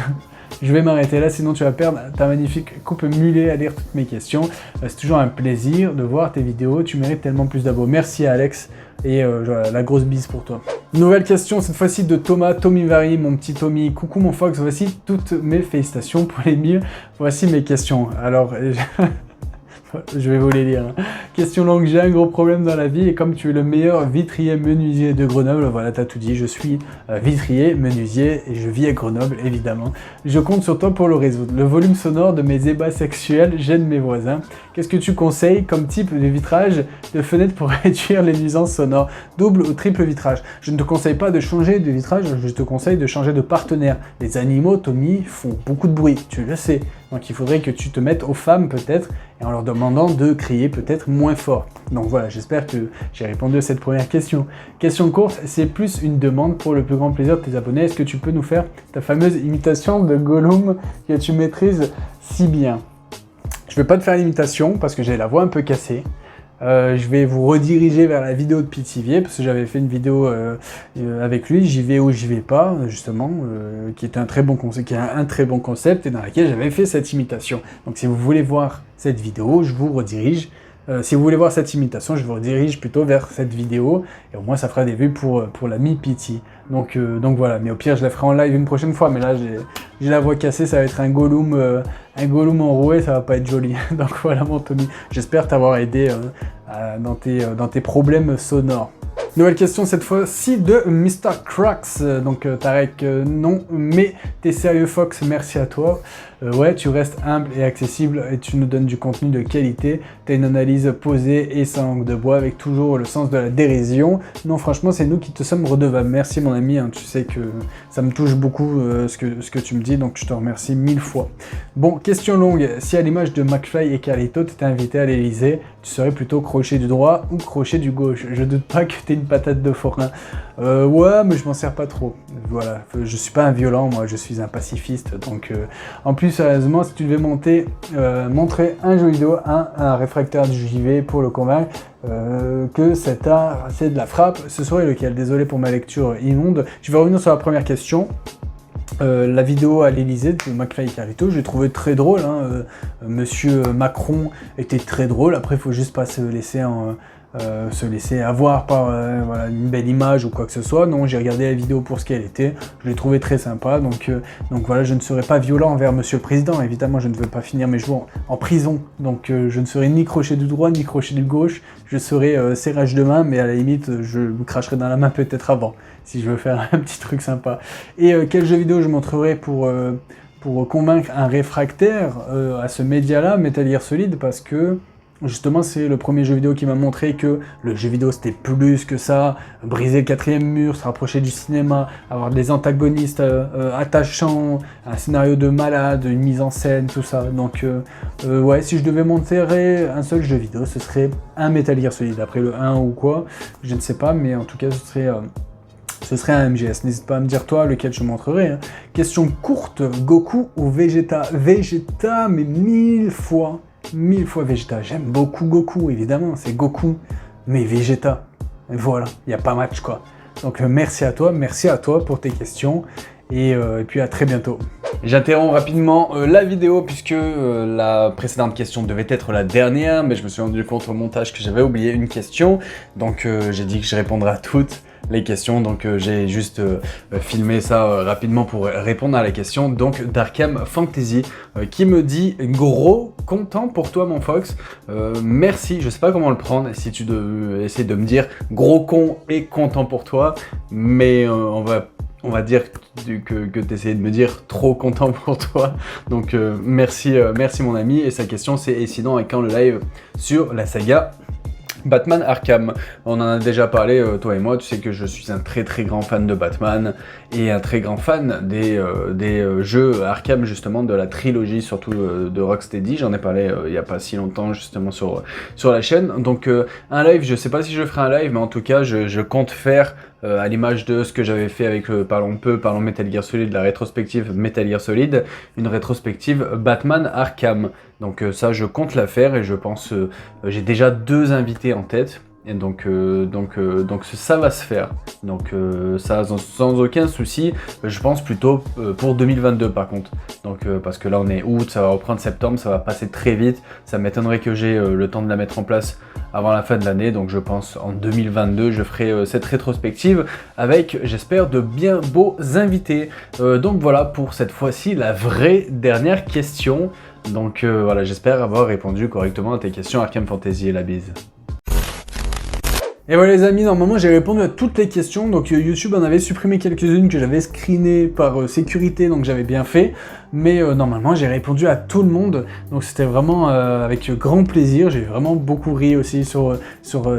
Je vais m'arrêter là, sinon tu vas perdre ta magnifique coupe mulet à lire toutes mes questions. C'est toujours un plaisir de voir tes vidéos, tu mérites tellement plus d'abos. Merci Alex, et voilà, la grosse bise pour toi. Nouvelle question, cette fois-ci de Thomas, Tommy Vary, mon petit Tommy. Coucou mon Fox, voici toutes mes félicitations pour les 1000. Voici mes questions. Alors, je vais vous les lire. Question longue, j'ai un gros problème dans la vie et comme tu es le meilleur vitrier menuisier de Grenoble, voilà, t'as tout dit, je suis vitrier menuisier et je vis à Grenoble, évidemment. Je compte sur toi pour le résoudre. Le volume sonore de mes ébats sexuels gêne mes voisins. Qu'est-ce que tu conseilles comme type de vitrage de fenêtre pour réduire les nuisances sonores? Double ou triple vitrage? Je ne te conseille pas de changer de vitrage, je te conseille de changer de partenaire. Les animaux, Tommy, font beaucoup de bruit, tu le sais. Donc il faudrait que tu te mettes aux femmes peut-être et en leur demandant de crier peut-être moins fort. Donc voilà, j'espère que j'ai répondu à cette première question. Question courte, c'est plus une demande pour le plus grand plaisir de tes abonnés. Est-ce que tu peux nous faire ta fameuse imitation de Gollum que tu maîtrises si bien? Je ne vais pas te faire l'imitation parce que j'ai la voix un peu cassée. Je vais vous rediriger vers la vidéo de Pithiviers parce que j'avais fait une vidéo avec lui, j'y vais ou j'y vais pas, justement, qui est un très bon concept et dans laquelle j'avais fait cette imitation. Donc si vous voulez voir cette vidéo, je vous redirige. Si vous voulez voir cette imitation, je vous redirige plutôt vers cette vidéo et au moins ça fera des vues pour l'ami Pity. Donc voilà, mais au pire je la ferai en live une prochaine fois, mais là j'ai la voix cassée, ça va être un Gollum enroué, ça va pas être joli. Donc voilà mon Tommy, j'espère t'avoir aidé dans tes problèmes sonores. Nouvelle question cette fois-ci de Mr. Cracks. Donc Tarek, non, mais t'es sérieux Fox, merci à toi. Ouais, tu restes humble et accessible et tu nous donnes du contenu de qualité. T'as une analyse posée et sans langue de bois avec toujours le sens de la dérision. Non, franchement, c'est nous qui te sommes redevables. Merci mon ami, hein, tu sais que ça me touche beaucoup ce que tu me dis, donc je te remercie 1000 fois. Bon, question longue. Si à l'image de McFly et Carlito, t'étais invité à l'Elysée, tu serais plutôt crochet du droit ou crochet du gauche? Je doute pas que t'es une patate de forain. Ouais, mais je m'en sers pas trop. Voilà, je suis pas un violent, moi, je suis un pacifiste. Donc, en plus, sérieusement, si tu devais montrer un jeu vidéo à un réfractaire du JV pour le convaincre que cet art, c'est de la frappe, ce serait lequel? Désolé pour ma lecture immonde. Je vais revenir sur la première question. La vidéo à l'Elysée de McFly et Carlito, je l'ai trouvé très drôle. Hein. Monsieur Macron était très drôle. Après, il faut juste pas se laisser avoir par voilà, une belle image ou quoi que ce soit. Non, j'ai regardé la vidéo pour ce qu'elle était. Je l'ai trouvé très sympa. Donc voilà, je ne serai pas violent envers Monsieur le Président. Évidemment, je ne veux pas finir mes jours en prison. Donc je ne serai ni crochet du droit ni crochet du gauche. Je serai serrage de main, mais à la limite, je me cracherai dans la main peut-être avant, si je veux faire un petit truc sympa. Et quel jeu vidéo je montrerai pour convaincre un réfractaire à ce média-là, Metal Gear Solid, parce que justement c'est le premier jeu vidéo qui m'a montré que le jeu vidéo c'était plus que ça, briser le quatrième mur, se rapprocher du cinéma, avoir des antagonistes attachants, un scénario de malade, une mise en scène, tout ça. Donc ouais, si je devais montrer un seul jeu vidéo, ce serait un Metal Gear Solid. Après le 1 ou quoi, je ne sais pas, mais en tout cas ce serait un MGS. N'hésite pas à me dire toi lequel je montrerai. Hein. Question courte, Goku ou Vegeta? Vegeta, mais 1000 fois Vegeta. J'aime beaucoup Goku, évidemment, c'est Goku, mais Vegeta. Et voilà, il n'y a pas match quoi. Donc merci à toi pour tes questions. Et puis à très bientôt. J'interromps rapidement la vidéo puisque la précédente question devait être la dernière, mais je me suis rendu compte au montage que j'avais oublié une question. Donc j'ai dit que je répondrais à toutes les questions, donc j'ai juste filmé ça rapidement pour répondre à la question. Donc Darkham Fantasy qui me dit gros content pour toi mon Fox, merci, je sais pas comment le prendre, si tu essaies de me dire gros con et content pour toi, mais on va dire que tu essayes de me dire trop content pour toi. Donc merci mon ami. Et sa question c'est et sinon à quand le live sur la saga Batman Arkham, on en a déjà parlé, toi et moi, tu sais que je suis un très très grand fan de Batman et un très grand fan des jeux Arkham, justement, de la trilogie, surtout de Rocksteady. J'en ai parlé il n'y a pas si longtemps, justement, sur la chaîne. Donc un live, je sais pas si je ferai un live, mais en tout cas, je compte faire, à l'image de ce que j'avais fait avec Parlons Metal Gear Solid, la rétrospective Metal Gear Solid, une rétrospective Batman Arkham. Donc ça, je compte la faire et je pense, j'ai déjà 2 invités en tête. Et donc ça va se faire. Donc ça sans aucun souci. Je pense plutôt pour 2022 par contre. Donc parce que là on est août, ça va reprendre septembre, ça va passer très vite. Ça m'étonnerait que j'ai le temps de la mettre en place avant la fin de l'année. Donc je pense en 2022 je ferai cette rétrospective avec, j'espère, de bien beaux invités. Donc voilà pour cette fois-ci la vraie dernière question. Donc voilà, j'espère avoir répondu correctement à tes questions Arkham Fantasy, et la bise. Et voilà les amis, normalement j'ai répondu à toutes les questions, donc YouTube en avait supprimé quelques-unes que j'avais screenées par sécurité, donc j'avais bien fait, mais normalement j'ai répondu à tout le monde, donc c'était vraiment avec grand plaisir, j'ai vraiment beaucoup ri aussi sur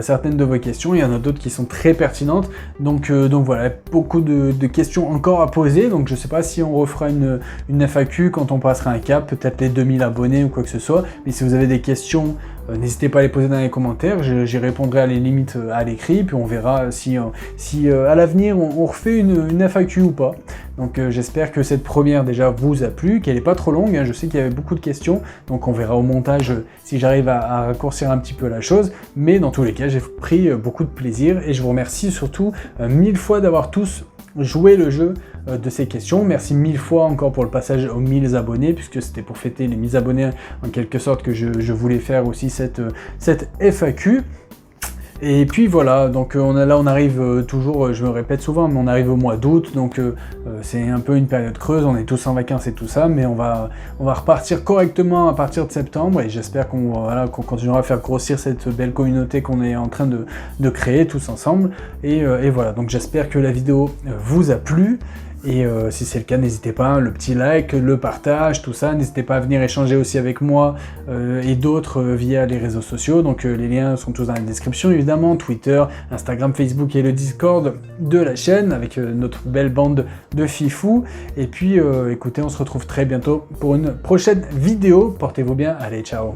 certaines de vos questions, il y en a d'autres qui sont très pertinentes, donc voilà, beaucoup de questions encore à poser, donc je sais pas si on refera une FAQ quand on passera un cap, peut-être les 2000 abonnés ou quoi que ce soit, mais si vous avez des questions, n'hésitez pas à les poser dans les commentaires, j'y répondrai à les limites à l'écrit, puis on verra si à l'avenir on refait une FAQ ou pas. Donc j'espère que cette première déjà vous a plu, qu'elle n'est pas trop longue, hein. Je sais qu'il y avait beaucoup de questions, donc on verra au montage si j'arrive à raccourcir un petit peu la chose, mais dans tous les cas j'ai pris beaucoup de plaisir et je vous remercie surtout 1000 fois d'avoir tous joué le jeu de ces questions. Merci 1000 fois encore pour le passage aux 1000 abonnés, puisque c'était pour fêter les 1000 abonnés en quelque sorte que je voulais faire aussi cette FAQ. Et puis voilà, donc on arrive toujours, je me répète souvent, mais on arrive au mois d'août, donc c'est un peu une période creuse, on est tous en vacances et tout ça, mais on va repartir correctement à partir de septembre, et j'espère qu'on continuera à faire grossir cette belle communauté qu'on est en train de créer tous ensemble, et voilà, donc j'espère que la vidéo vous a plu. Et si c'est le cas, n'hésitez pas, le petit like, le partage, tout ça, n'hésitez pas à venir échanger aussi avec moi et d'autres via les réseaux sociaux, donc les liens sont tous dans la description évidemment, Twitter, Instagram, Facebook et le Discord de la chaîne avec notre belle bande de fifous, et puis écoutez, on se retrouve très bientôt pour une prochaine vidéo, portez-vous bien, allez ciao.